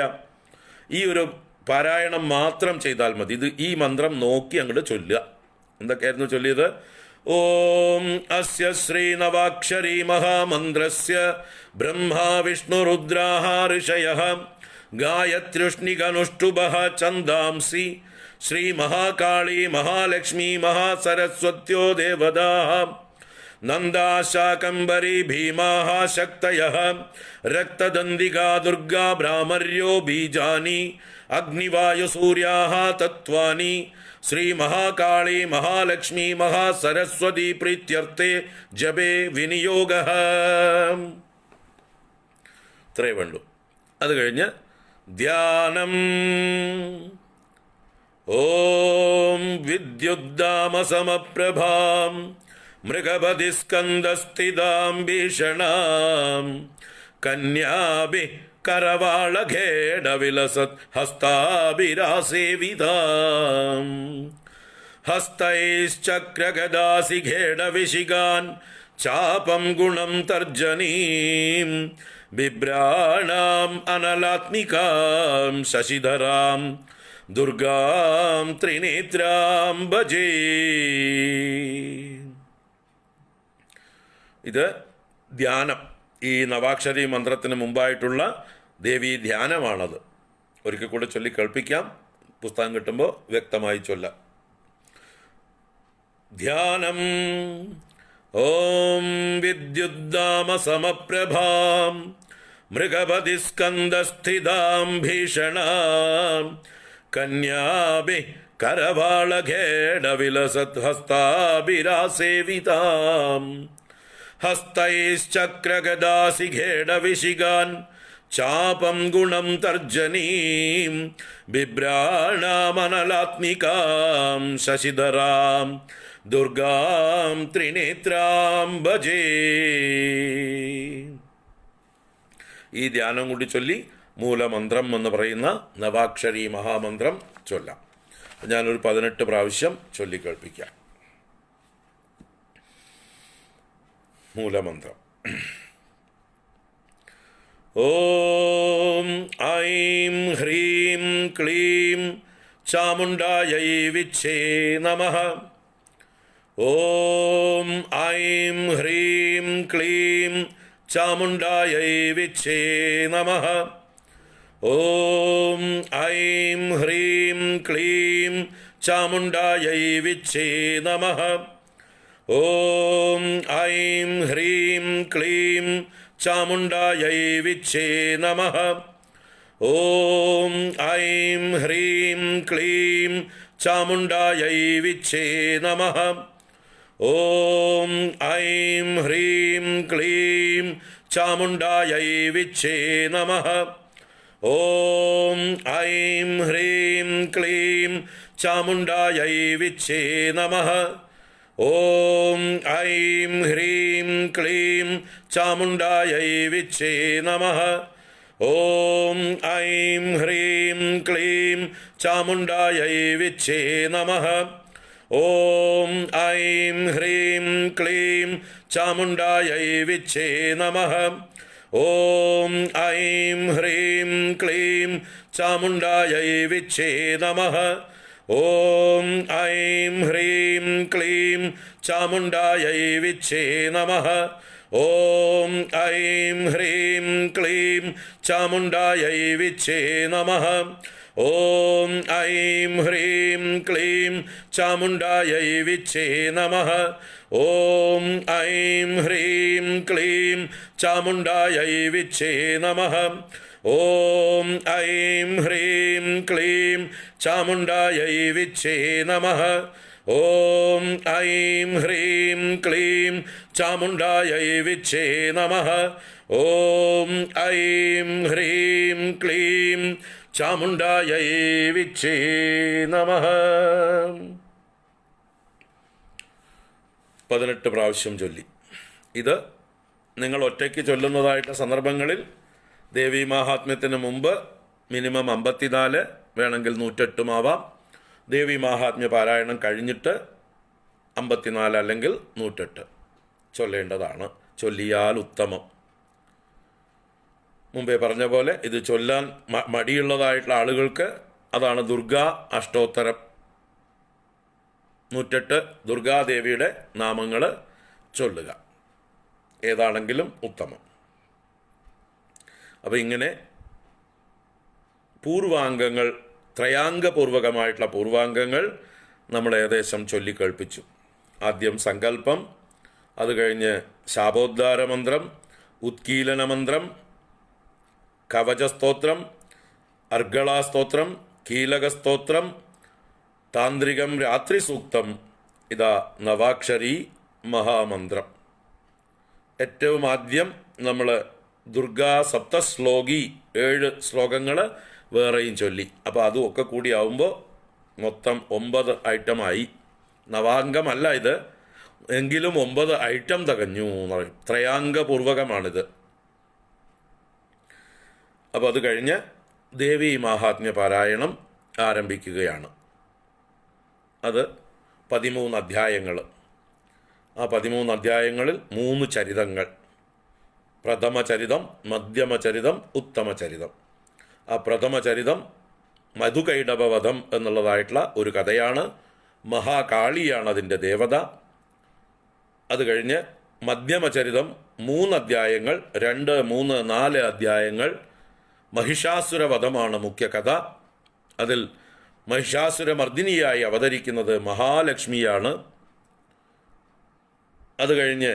ഈ ഒരു പാരായണം മാത്രം ചെയ്താൽ മതി. ഈ മന്ത്രം നോക്കി അങ്ങോട്ട് ചൊല്ലുക. എന്തൊക്കെയായിരുന്നു ചൊല്ലിയത്? ഓം അസ്യ ശ്രീനവാക്ഷരീ മഹാമന്ത്രസ്യ ബ്രഹ്മാ വിഷ്ണുരുദ്രാഃ ഋഷയഃ ഗായത്ര്യുഷ്ണികനുഷ്ടുഭഃ ഛന്ദാംസി ശ്രീമഹാകാളീ മഹാലക്ഷ്മീ മഹാസരസ്വത്യോ ദേവതാഃ നന്ദാ ശാകംഭരീ ഭീമാഃ ശക്തയഃ രക്തദന്തികാ ദുർഗാ ഭ്രാമര്യോ ബീജാനി അഗ്നിവായുസൂര്യാഃ തത്വാനി ശ്രീമഹാകാളീ മഹാലക്ഷ്മീ മഹാസരസ്വതി പ്രീത്യർത്ഥേ ജപേ വിനിയോഗഃ. ഇത്രയേ വേണ്ടൂ. അത് കഴിഞ്ഞ് ധ്യാനം. ഓം വിദ്യുദ്ദാമസമപ്രഭാം മൃഗപതിസ്കന്ധസ്ഥിതാം ഭീഷണാം കന്യാഭി കരവാളഖേടവിലസത് ഹസ്താഭിരാസേവിതാം ഹസ്തൈശ്ചക്രഗദാസിഖേടവിശിഖാൻ ചാപം ഗുണം തർജനീം ബിഭ്രാണാം അനലാത്മികാം ശശിധരാം ദുർഗാം ത്രിനേത്രാം ഭജേ. ഇത് ധ്യാനം, ഈ നവാക്ഷരി മന്ത്രത്തിന് മുമ്പായിട്ടുള്ള ദേവീ ധ്യാനമാണത്. ഒരിക്കൽ കൂടെ ചൊല്ലി കേൾപ്പിക്കാം, പുസ്തകം കിട്ടുമ്പോൾ വ്യക്തമായി ചൊല്ലാം. ധ്യാനം. ഓം വിദ്യുദ്ദാമസമപ്രഭാം മൃഗപതിസ്കന്ധസ്ഥിതാം ഭീഷണാം കന്യാഭി കരവാളഖേടവിലസത് ഹസ്താഭിരാസേവിതാം ഹസ്തൈശ്ചക്രഗദാസിഖേടവിശിഖാൻ ചാപം ഗുണം തർജനീം ബിഭ്രാണാമനലാത്മികാം ശശിധരാം ദുർഗാം ത്രിനേത്രാം ഭജേ. ഈ ധ്യാനം കൂടി ചൊല്ലി മൂലമന്ത്രം എന്ന് പറയുന്ന നവാക്ഷരി മഹാമന്ത്രം ചൊല്ലാം. ഞാനൊരു 18 പ്രാവശ്യം ചൊല്ലിക്കേൾപ്പിക്കാം. മൂലമന്ത്രം. ഓം ഐം ഹ്രീം ക്ലീം ചാമുണ്ഡായൈ വിച്ഛേ നമഃ. ഓം ഐം ഹ്രീം ക്ലീം ചാമുണ്ഡായൈ വിച്ഛേ നമഃ. ഓം ഐം ഹ്രീം ക്ലീം ചാമുണ്ഡായൈ വിച്ഛേ നമഃ. ഓം ഐം ഹ്രീം ക്ലീം ചാമുണ്ഡായൈ വിച്ഛേ നമഃ. ഓം ഐം ഹ്രീം ക്ലീം ചാമുണ്ഡായൈ വിച്ഛേ നമഃ. ഓം ഐം ഹ്രീം ക്ലീം ചാമുണ്ഡായൈ വിച്ഛേ നമഃ. ഓം ഐം ഹ്രീം ക്ലീം ചാമുണ്ഡായൈ വിച്ഛേ നമഃ. ഓം ഐം ഹ്രീം ക്ലീം ചാമുണ്ഡായൈ വിച്ഛേ നമഃ. ഓം ഐം ഹ്രീം ക്ലീം ചാമുണ്ഡായൈ വിച്ഛേ നമഃ. ഓം ഐം ഹ്രീം ക്ലീം ചാമുണ്ഡായൈ വിച്ഛേ നമഃ. ഓം ഐം ഹ്രീം ക്ലീം ചാമുണ്ഡായൈ വിച്ഛേ നമഃ. ഓം ഐം ഹ്രീം ക്ലീം ചാമുണ്ഡായൈ വിച്ഛേ നമഃ. ഓം ഐം ഹ്രീം ക്ലീം ചാമുണ്ഡായൈ വിച്ഛേ നമഃ. ഓം ഐം ഹ്രീം ക്ലീം ചാമുണ്ഡായൈ വിച്ഛേ നമഃ. ഓം ഐം ഹ്രീം ക്ലീം ചാമുണ്ഡായൈ വിച്ഛേ നമഃ. ഓം ഐം ഹ്രീം ക്ലീം ചാമുണ്ഡായൈ വിച്ഛേ നമഃ. ഓം ഐം ഹ്രീം ക്ലീം ചാമുണ്ഡായൈ വിച്ഛേ നമഃ. ഓം ഐം ഹ്രീം ക്ലീം ചാമുണ്ഡായൈ വിച്ഛേ നമഃ. 18 പ്രാവശ്യം ചൊല്ലി. ഇത് നിങ്ങൾ ഒറ്റയ്ക്ക് ചൊല്ലുന്നതായിട്ട് സന്ദർഭങ്ങളിൽ ദേവീ മാഹാത്മ്യത്തിന് മുമ്പ് മിനിമം 54, വേണമെങ്കിൽ 108 ആവാം. ദേവീ മാഹാത്മ്യ പാരായണം കഴിഞ്ഞിട്ട് 54 അല്ലെങ്കിൽ 108 ചൊല്ലേണ്ടതാണ്. ചൊല്ലിയാൽ ഉത്തമം. മുമ്പേ പറഞ്ഞ പോലെ ഇത് ചൊല്ലാൻ മടിയുള്ളതായിട്ടുള്ള ആളുകൾക്ക് അതാണ് ദുർഗാ അഷ്ടോത്തരം. 108 ദുർഗാദേവിയുടെ നാമങ്ങൾ ചൊല്ലുക. ഏതാണെങ്കിലും ഉത്തമം. അപ്പോൾ ഇങ്ങനെ പൂർവാംഗങ്ങൾ, ത്രയാംഗപൂർവകമായിട്ടുള്ള പൂർവാംഗങ്ങൾ നമ്മൾ ഏകദേശം ചൊല്ലിക്കേൾപ്പിച്ചു. ആദ്യം സങ്കല്പം, അത് കഴിഞ്ഞ് ശാപോദ്ധാര മന്ത്രം, ഉത്കീലന മന്ത്രം, കവചസ്തോത്രം, അർഗളാസ്തോത്രം, കീലകസ്തോത്രം, താന്ത്രികം രാത്രി സൂക്തം, ഇതാ നവാക്ഷരി മഹാമന്ത്രം. ഏറ്റവും ആദ്യം നമ്മൾ ദുർഗാ സപ്തശ്ലോകി 7 ശ്ലോകങ്ങൾ വേറെയും ചൊല്ലി. അപ്പോൾ അതും ഒക്കെ കൂടി ആവുമ്പോൾ മൊത്തം 9 ഐറ്റമായി. നവാംഗമല്ല ഇത്, എങ്കിലും 9 ഐറ്റം തികഞ്ഞു എന്ന് പറയും. ത്രയാംഗപൂർവകമാണിത്. അപ്പോൾ അത് കഴിഞ്ഞ് ദേവീ മാഹാത്മ്യ പാരായണം ആരംഭിക്കുകയാണ്. അത് 13 അധ്യായങ്ങൾ. ആ 13 അധ്യായങ്ങളിൽ 3 ചരിതങ്ങൾ: പ്രഥമചരിതം, മധ്യമചരിതം, ഉത്തമചരിതം. ആ പ്രഥമചരിതം മധുകൈടഭവധം എന്നുള്ളതായിട്ടുള്ള ഒരു കഥയാണ്. മഹാകാളിയാണ് അതിൻ്റെ ദേവത. അത് കഴിഞ്ഞ് മധ്യമചരിതം 3 അധ്യായങ്ങൾ, 2, 3, 4 അധ്യായങ്ങൾ. മഹിഷാസുരവധമാണ് മുഖ്യ കഥ. അതിൽ മഹിഷാസുരമർദ്ദിനിയായി അവതരിക്കുന്നത് മഹാലക്ഷ്മിയാണ്. അത് കഴിഞ്ഞ്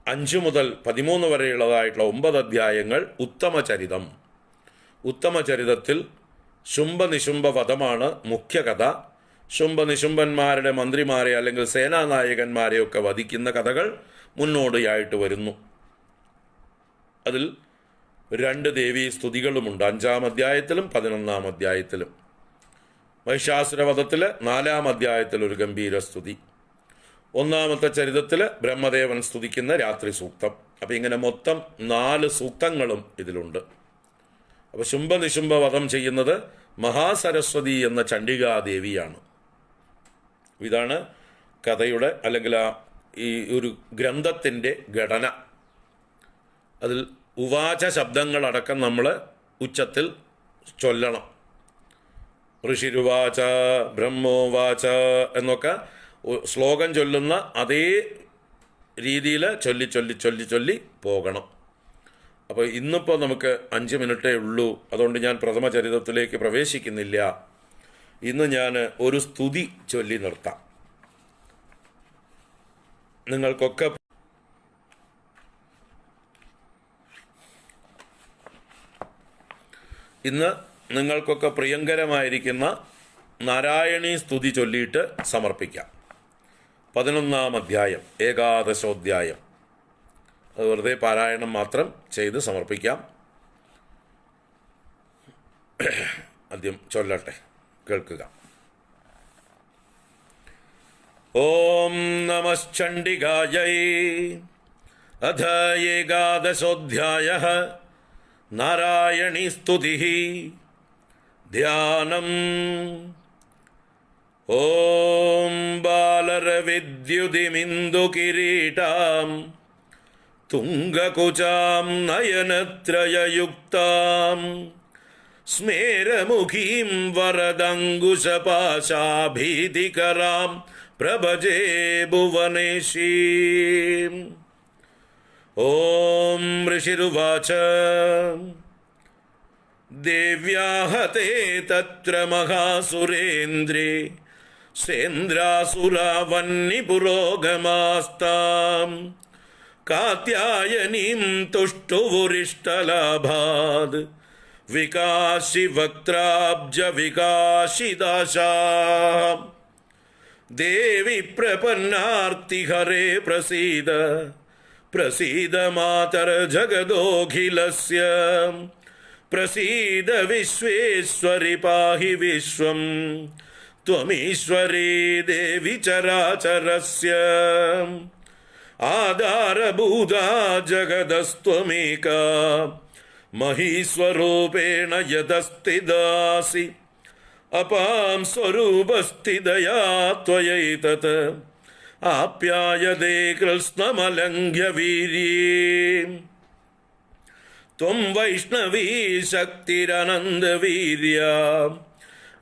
5 മുതൽ 13 വരെയുള്ളതായിട്ടുള്ള 9 അധ്യായങ്ങൾ ഉത്തമചരിതം. ഉത്തമചരിതത്തിൽ ശുംഭനിശുംഭ വധമാണ് മുഖ്യ കഥ. ശുംഭനിശുംഭന്മാരുടെ മന്ത്രിമാരെ അല്ലെങ്കിൽ സേനാനായകന്മാരെയൊക്കെ വധിക്കുന്ന കഥകൾ മുന്നോടിയായിട്ട് വരുന്നു. അതിൽ 2 ദേവീ സ്തുതികളുമുണ്ട്, 5-ാം അധ്യായത്തിലും 11-ാം അധ്യായത്തിലും. മഹിഷാസുരവധത്തിൽ 4-ാം അധ്യായത്തിൽ ഒരു ഗംഭീര സ്തുതി. 1-ാമത്തെ ചരിതത്തിൽ ബ്രഹ്മദേവൻ സ്തുതിക്കുന്ന രാത്രി സൂക്തം. അപ്പം ഇങ്ങനെ മൊത്തം 4 സൂക്തങ്ങളും ഇതിലുണ്ട്. അപ്പോൾ ശുംഭനിശുംഭ വധം ചെയ്യുന്നത് മഹാസരസ്വതി എന്ന ചണ്ഡികാദേവിയാണ്. ഇതാണ് കഥയുടെ അല്ലെങ്കിൽ ഈ ഒരു ഗ്രന്ഥത്തിൻ്റെ ഘടന. അതിൽ ഉവാച ശബ്ദങ്ങളടക്കം നമ്മൾ ഉച്ചത്തിൽ ചൊല്ലണം. ഋഷിരുവാച, ബ്രഹ്മോവാച എന്നൊക്കെ ശ്ലോകം ചൊല്ലുന്ന അതേ രീതിയിൽ ചൊല്ലി ചൊല്ലി ചൊല്ലി ചൊല്ലി പോകണം. അപ്പോൾ ഇന്നിപ്പോൾ നമുക്ക് 5 മിനിറ്റേ ഉള്ളൂ. അതുകൊണ്ട് ഞാൻ പ്രഥമചരിതത്തിലേക്ക് പ്രവേശിക്കുന്നില്ല. ഇന്ന് ഞാൻ ഒരു സ്തുതി ചൊല്ലി നിർത്താം. നിങ്ങൾക്കൊക്കെ ഇന്ന് നിങ്ങൾക്കൊക്കെ പ്രിയങ്കരമായിരിക്കുന്ന നാരായണീ സ്തുതി ചൊല്ലിയിട്ട് സമർപ്പിക്കാം. 11-ാം അധ്യായം, ഏകാദശോധ്യായം. അത് വെറുതെ പാരായണം മാത്രം ചെയ്ത് സമർപ്പിക്കാം. ആദ്യം ചൊല്ലട്ടെ, കേൾക്കുക. ഓം നമശ്ചണ്ഡികായൈ. അഥ ഏകാദശോധ്യായഃ. നാരായണീ സ്തുതിഃ. ധ്യാനം. ഓം ബാലരവിദ്യുതിമിന്ദുകിരീടാം തുംഗകുചാം നയനത്രയയുക്താം സ്മേരമുഖീം വരദംകുശപാശാഭീതികരാം പ്രഭജേ ഭുവനേശീം. ഓം ഋഷിരുവാച. ദേവ്യാഹതേ തത്ര മഹാസുരേന്ദ്രേ സേന്ദ്രാസുരാവന്നിപുരോഗമാസ്താം കാത്യായനീം തുഷ്ടുവുരിഷ്ടലാഭാത് വികാശി വക്ത്രാബ്ജ വികാശിദാശാം. ദേവി പ്രപന്നാർത്തിഹരേ പ്രസീദ പ്രസീദ മാതർ ജഗദോഖിലസ്യ. പ്രസീദ വിശ്വേശ്വരി പാഹി വിശ്വം ത്വമീശ്വരീ ദേവി ചരാചരസ്യ. ആധാരഭൂതാ ജഗദസ്ത്വമേകാ മഹീസ്വരൂപേണ യദസ്ഥിതാസി. അപാം സ്വരൂപസ്ഥിതയാ ത്വയൈതത് ആപ്യായതേ കൃഷ്ണമലംഘ്യ വീര്യേ. ത്വം വൈഷ്ണവീ ശക്തിരനന്ദവീര്യാ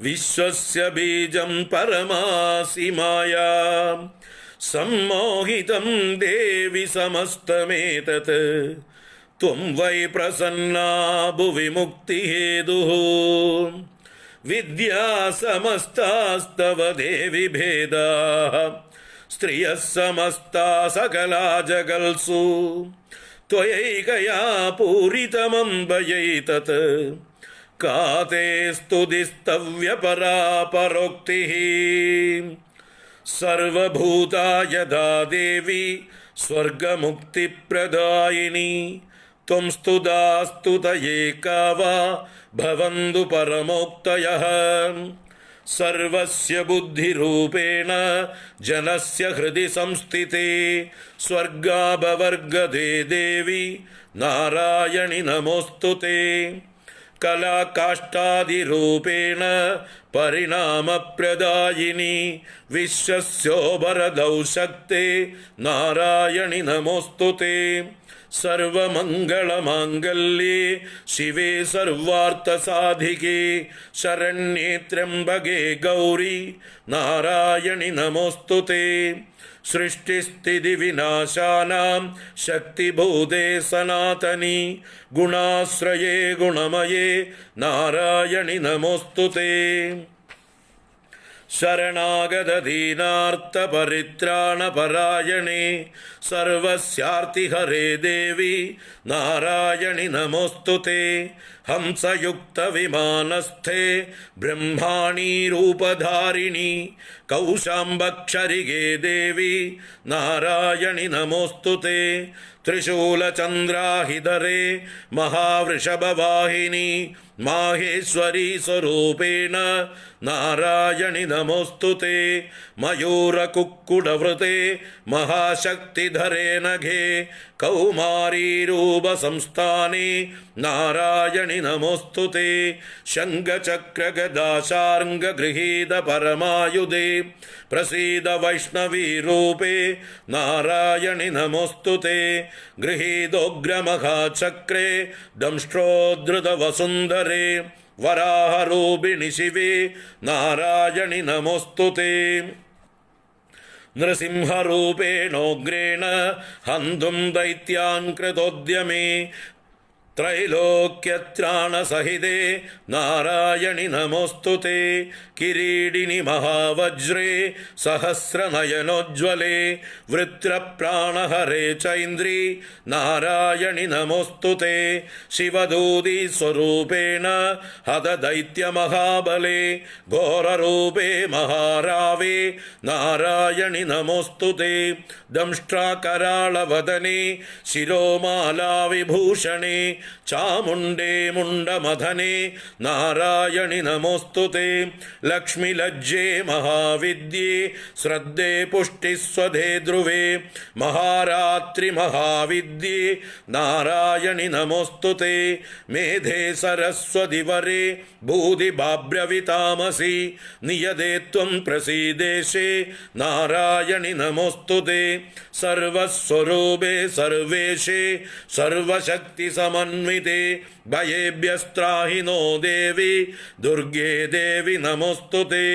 വിശ്വസ്യ ബീജം പരമാസി മായാ. സമ്മോഹിതം ദേവി സമസ്തമേതത് ത്വം വൈ പ്രസന്നാ ഭുവി മുക്തിഹേതുഃ. വിദ്യാ സമസ്താസ്തവ ദേവി ഭേദാഃ സ്ത്രിയഃ സമസ്താ സകലാ ജഗൽസു. ത്വയൈകയാ പൂരിതമംബയൈതത് കാതേ സ്തുതിസ്തവ്യപരാ പരോക്തിഃ. സർവഭൂതാ യഥാ ദേവി സ്വർഗമുക്തിപ്രദായിനി. ത്വം സ്തുതാ സ്തുതയേ കാവാ ഭവന്തു പരമോക്തയഃ. സർവസ്യ ബുദ്ധിരൂപേണ ജനസ്യ ഹൃദി സംസ്ഥിതേ സ്വർഗാപവർഗദേ ദേവി നാരായണി നമോസ്തുതേ. കലാകാഷ്ഠാദിരൂപേണ പരിണാമപ്രദായിനി വിശ്വസ്യോപരദൗ ശക്തേ നാരായണി നമോസ്തുതേ. സർവമംഗളമാംഗല്യേ ശിവേ സർവാർത്ഥസാധികേ ശരണ്യേ ത്രയംബകേ ഗൗരി നാരായണി നമോസ്തുതേ. സൃഷ്ടിസ്ഥിതി വിനാശാനാം ശക്തിഭൂതേ സനാതനി ഗുണാശ്രയേ ഗുണമയേ നാരായണി നമോസ്തുതേ. ശരണാഗതദീനാർത്തപരിത്രാണപരായണേ സർവസ്യാർത്തിഹരേ ദേവി നാരായണി നമോസ്തുതേ. ഹംസയുക്തവിമാനസ്ഥേ ബ്രഹ്മാണി രൂപധാരിണി കൗശാംബക്ഷരികേ ദേവി നാരായണി നമോസ്തുതേ. ത്രിശൂലചന്ദ്രാഹിധരേ മഹാവൃഷഭവാഹിനി മാഹേശ്വരീ സ്വരൂപേണ നാരായണി നമോസ്തുതേ. മയൂരകുക്കുടവൃതേ മഹാശക്തിധരേ നഘേ കൗമാരീരൂപസംസ്ഥാനേ നാരായണി നമോസ്തുതേ. ശംഖചക്രഗദാശാർംഗഗൃഹീത പരമായുധേ പ്രസീദ വൈഷ്ണവീരൂപേ നാരായണി നമോസ്തുതേ. ഗൃഹീതോഗ്രമഹാചക്രേ ദംഷ്ട്രോദ്ധൃതവസുന്ധരേ വരാഹരൂപിണി ശിവേ നാരായണി നമോസ്തുതേ. നൃസിംഹരൂപേണോഗ്രേണ ഹന്തും ദൈത്യാൻ കൃതോദ്യമേ त्रैलोक्यत्राणसहिते नारायणि नमोऽस्तुते किरीटिनि महावज्रे सहस्रनयनोज्ज्वले वृत्रप्राणहरे चैन्द्रि नारायणि नमोऽस्तुते शिवदूती स्वरूपेण हतदैत्यमहाबले घोररूपे महारावे नारायणि नमोऽस्तुते दंष्ट्राकराळवदने शिरोमालाविभूषणे चामुण्डे मुण्डमथने नारायणि नमोऽस्तुते लक्ष्मीलज्जे महाविद्ये श्रद्धे पुष्टिस्वधे ध्रुवे महारात्रि महाविद्ये नारायणि नमोऽस्तुते मेधे सरस्वतिवरे भूतिभाब्रवितामसि नियते त्वं प्रसीदेशे नारायणि नमोऽस्तुते सर्वस्वरूपे सर्वेशे सर्वशक्तिसमन्विते भयेभ्यस्त्राहि नो देवी दुर्गे देवी नमोऽस्तुते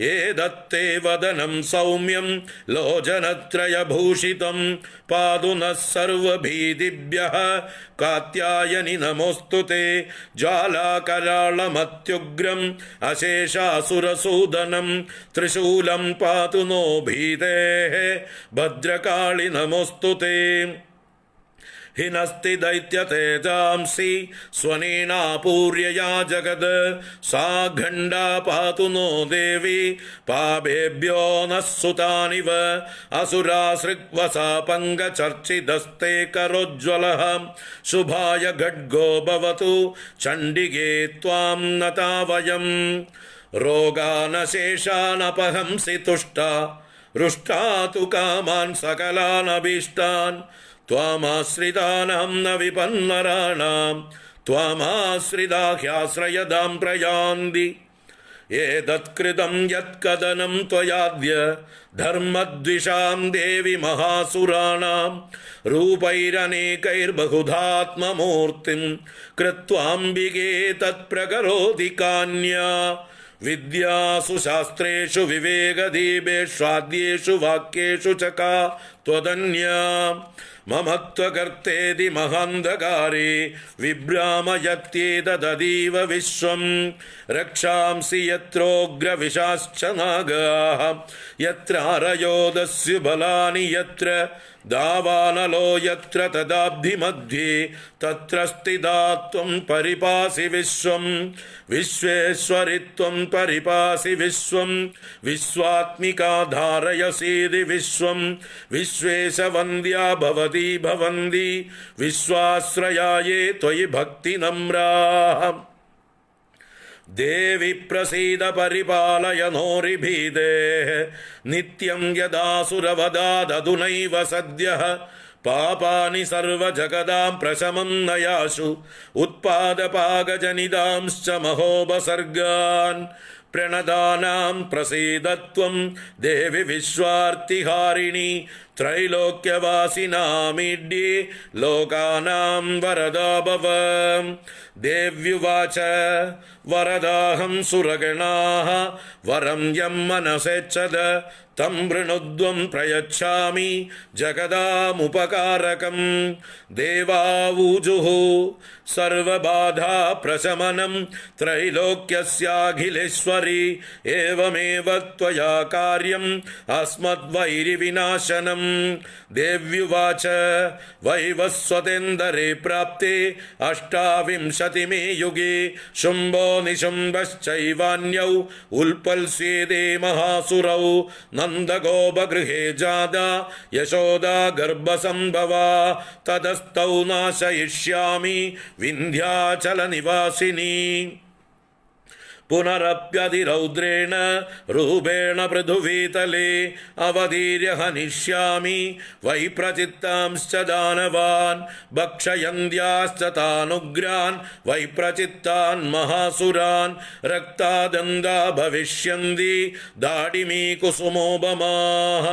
एतत्ते वदनं सौम्यं लोचनत्रयभूषितं पातु नः सर्वभीतिभ्यः कात्यायनि नमोऽस्तुते ज्वालाकराळमत्युग्रम् अशेषासुरसूदनं त्रिशूलं पातु नो भीतेः भद्रकाळि नमोऽस्तुते हिनस्ति दैत्यतेजांसि स्वनेनापूर्यया जगद सा खण्डा पातु नो देवी पापेभ्यो नः सुतानिव असुरासृग्वसा पङ्गचर्चितस्ते करोज्ज्वलः शुभाय खड्गो भवतु चण्डिके त्वां नता वयम् रोगानशेषानपहंसि तुष्टा रुष्टा तु कामान् सकलानभीष्टान् त्वामाश्रितानां न विपन्नराणां त्वामाश्रिता ह्याश्रयदां प्रयान्ति एतत्कृतं यत्कदनं त्वयाद्य धर्मद्विषां देवि महासुराणां रूपैरनेकैर्बहुधात्ममूर्तिं कृत्वाम्बिके तत्प्रकरोति कान्या विद्यासु शास्त्रेषु विवेकदीपेष्वाद्येषु वाक्येषु च का त्वदन्या मम त्वकर्तेति महान्धकारे विभ्रामयत्येतदतीव विश्वं रक्षांसि यत्रोग्रविशाश्च नागाः यत्रारयो बलानि यत्र दावानलो यत्र तदाब्धिमध्ये तत्र स्थिता त्वं परिपासि विश्वं विश्वेश्वरित्वं परिपासि विश्वं विश्वात्मिका धारयसीदि विश्वं विश्वेशवन्द्या भवती भवन्ति विश्वाश्रयाये त्वयि भक्तिनम्राः देवि प्रसीद परिपालय नोरिभीदेः नित्यं यदासुरवदादधुनैव सद्यः पापानि सर्वजगदां प्रशमं नयाशु उत्पादपाकजनिदांश्च महोपसर्गान् प्रणदानां प्रसीदत्वं देवि विश्वार्तिहारिणि त्रैलोक्यवासिनामीड्ये लोकानां वरदा भव देव्युवाच वरदाहं सुरगणाः वरं यं मनसेच्छद तं वृणुद्वं प्रयच्छामि जगदामुपकारकं देवावूजुः सर्वबाधा प्रशमनं त्रैलोक्यस्याखिलेश्वरि एवमेव त्वया कार्यम् अस्मद्वैरिविनाशनं देव्युवाच वैवस्वतेन्दरे प्राप्ते अष्टाविंशतिमे युगे शुम्भो निशुम्भश्चैवान्यौ उल्पल्स्येते महासुरौ नन्दगोपगृहे जाता यशोदा गर्भसम्भवा ततस्तौ नाशयिष्यामि विन्ध्याचलनिवासिनी पुनरप्यतिरौद्रेण रूपेण पृथुवीतले अवतीर्य हनिष्यामि वैप्रचित्तांश्च दानवान् भक्षयन्त्याश्च तानुग्रान् वैप्रचित्तान् महासुरान् रक्तादन्दा भविष्यन्ति दाडिमी कुसुमोपमाः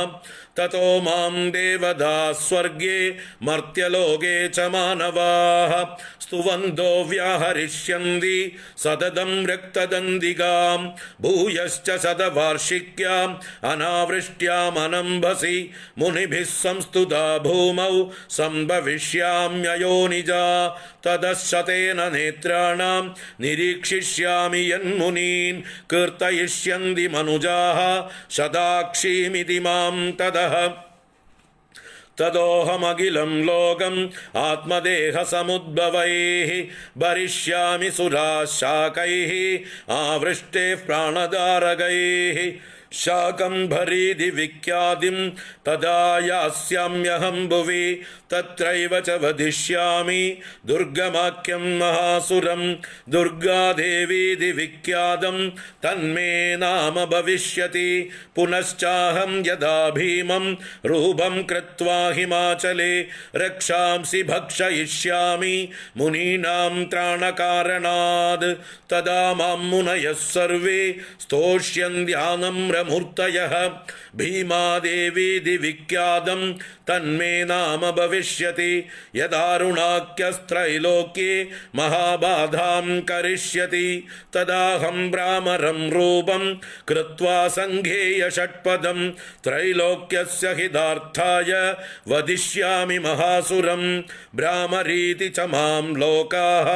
തതോ മാം ദേവദാഃ സ്വർഗേ മർത്യലോകേ ച മാനവാഃ സ്തുവന്തോ വ്യാഹരിഷ്യന്തി സതതം രക്തദന്തികാം ഭൂയശ്ച ശതവാർഷിക്യാം അനാവൃഷ്ട്യാമനംഭസി മുനിഭിः സംസ്തുതാ ഭൂമൗ സംഭവിഷ്യാമ്യയോനിജാ തദശ്ശതേന നേത്രാണാം നിരീക്ഷിഷ്യാമി യന്മുനീൻ കീർത്തയിഷ്യന്തി മനുജാഃ ശതാക്ഷീമിതി മാം തദഃ തദോഹമഖിലം ലോകം ആത്മദേഹസമുദ്ഭവൈഃ ഭരിഷ്യാമി സുരാശാകൈഃ ആവൃഷ്ടൈഃ പ്രാണധാരകൈഃ ശാകം ഭരീതി വിഖ്യാതിം തദാ യാസ്യാമ്യഹം ഭുവി തത്രൈവ ച വദിഷ്യാമി ദുർഗമാഖ്യം മഹാസുരം ദുർഗാദേവീതി വിഖ്യാതം തന്മേ നാമ ഭവിഷ്യതി പുനശ്ചാഹം യഥാ ഭീമം രൂപം കൃത്വാ ഹിമാചലേ രക്ഷാംസി ഭക്ഷയിഷ്യാമി മുനീനാം ത്രാണകാരണാത് തദാ മാം മുനയഃ സർവേ സ്തോഷ്യന്ത്യാനമ്രമൂർത്തയഃ ഭീമാദേവീതി വിഖ്യാതം തന്മേ നാമ ഭവിഷ്യതി യദാരുണാഖ്യസ്ത്രൈലോക്യേ മഹാബാധാം കരിഷ്യതി തദാഹം ഭ്രാമരം രൂപം കൃത്വാ സംഘേയ ഷട്പദം ത്രൈലോക്യസ്യ ഹിതാർത്ഥായ വദിഷ്യാമി മഹാസുരം ഭ്രാമരീതി ച മാം ലോകാഃ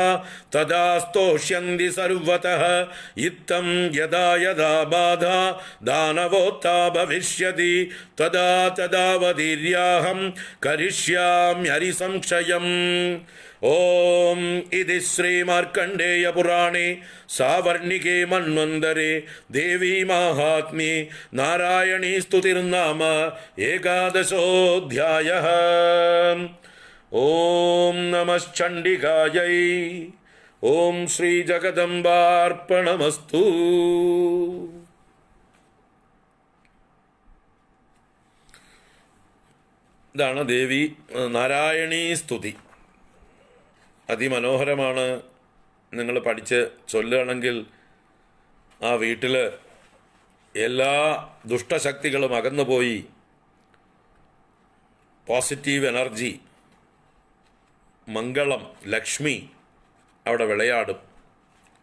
തദാ സ്തോഷ്യന്തി സർവതഃ ഇത്തം യദാ യദാ ബാധാ ദാനവോത്ഥാ ഭവിഷ്യതി തദാ തദാവതീര്യാഹം കരിഷ്യാമ്യരിസംശയം. ഓം ഇതി ശ്രീമാർക്കണ്ഡേയ പുരാണേ സാവർണികേ മന്വന്തരേ ദേവീ മാഹാത്മ്യേ നാരായണീ സ്തുതിർനാമ ഏകാദശോऽധ്യായഃ. ഓം നമശ്ചണ്ഡികായൈ. ഓം ശ്രീ ജഗദംബാർപ്പണമസ്തു. ഇതാണ് ദേവി നാരായണീ സ്തുതി. അതിമനോഹരമാണ്. നിങ്ങൾ പഠിച്ച് ചൊല്ലുകയാണെങ്കിൽ ആ വീട്ടിൽ എല്ലാ ദുഷ്ടശക്തികളും അകന്നുപോയി പോസിറ്റീവ് എനർജി, മംഗളം, ലക്ഷ്മി അവിടെ വിളയാടും.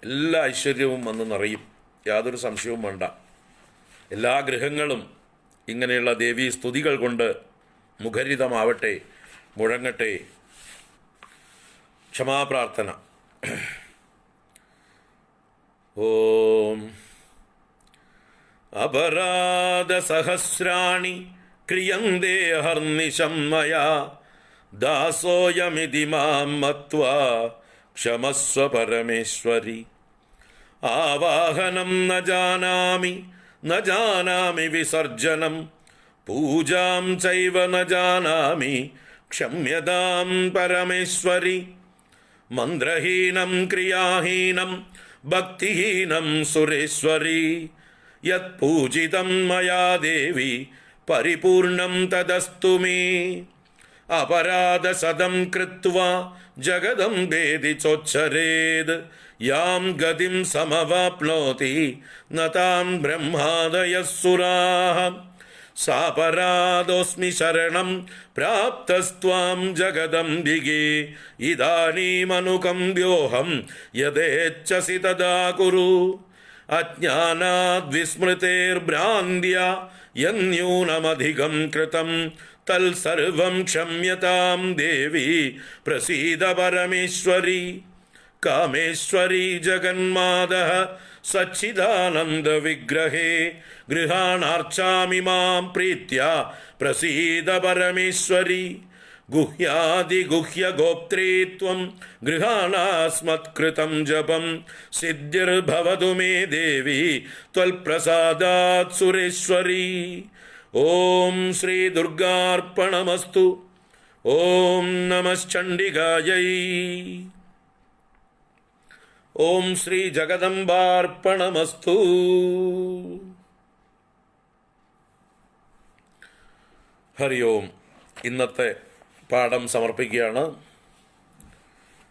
എല്ലാ ഐശ്വര്യവും വന്ന് നിറയും. യാതൊരു സംശയവും വേണ്ട. എല്ലാ ഗൃഹങ്ങളും ഇങ്ങനെയുള്ള ദേവീ സ്തുതികൾ കൊണ്ട് മുഖരിതമാവട്ടെ, മുഴങ്ങട്ടെ. ക്ഷമാപ്രാർത്ഥന. ഓം അപരാധസഹസ്രാണി ക്രിയന്തേ ഹർനിശം മയാ ദാസോയമിതി മാം മത്വാ ക്ഷമസ്വ പരമേശ്വരി. ആവാഹനം ന ജാനാമി വിസർജനം പൂജാം ചൈവ ന ജാനാമി ക്ഷമ്യതാം പരമേശ്വരി. മന്ത്രഹീനം ക്രിയാഹീനം ഭക്തിഹീനം സുരേശ്വരി. യത് പൂജിതം മയാ ദേവി പരിപൂർണം തദസ്തു മേ. അപരാധസദം കൃത്വാ ജഗദംബേതി ചോച്ഛരേത് യാം ഗതിം സമവാപ്നോതി ന താം ബ്രഹ്മാദയഃ സുരാഃ. സാപരാധോസ്മി ശരണം പ്രാപ്തസ്ത്വാം ജഗദംബികേ. ഇദാനീമനുകമ്പ്യോഹം യഥേച്ഛസി തദാ കുരു. അജ്ഞാനാദ് വിസ്മൃതേർഭ്രാന്ത്യാ യന്യൂനമധികം കൃതം തൽസർവം ക്ഷമ്യതാം ദേവി പ്രസീദ പരമേശ്വരി. കാമേശ്വരി ജഗന്മാതഃ സച്ചിദാനന്ദ വിഗ്രഹേ ഗൃഹാണാർച്ചാമി മാം പ്രീത്യാ പ്രസീദ പരമേശ്വരി. ഗുഹ്യാദിഗുഹ്യ ഗോപ്ത്രീ ത്വം ഗൃഹാണാസ്മത്കൃതം ജപം സിദ്ധിർഭവതു മേ ദേവി ത്വൽപ്രസാദാത് സുരേശ്വരി. ഓം ശ്രീ ദുർഗാർപ്പണമസ്തു. ഓം നമശ്ചണ്ഡികായൈ. ഓം ശ്രീ ജഗദംബാർപ്പണമസ്തു. ഹരി ഓം. ഇന്നത്തെ പാഠം സമർപ്പിക്കുകയാണ്.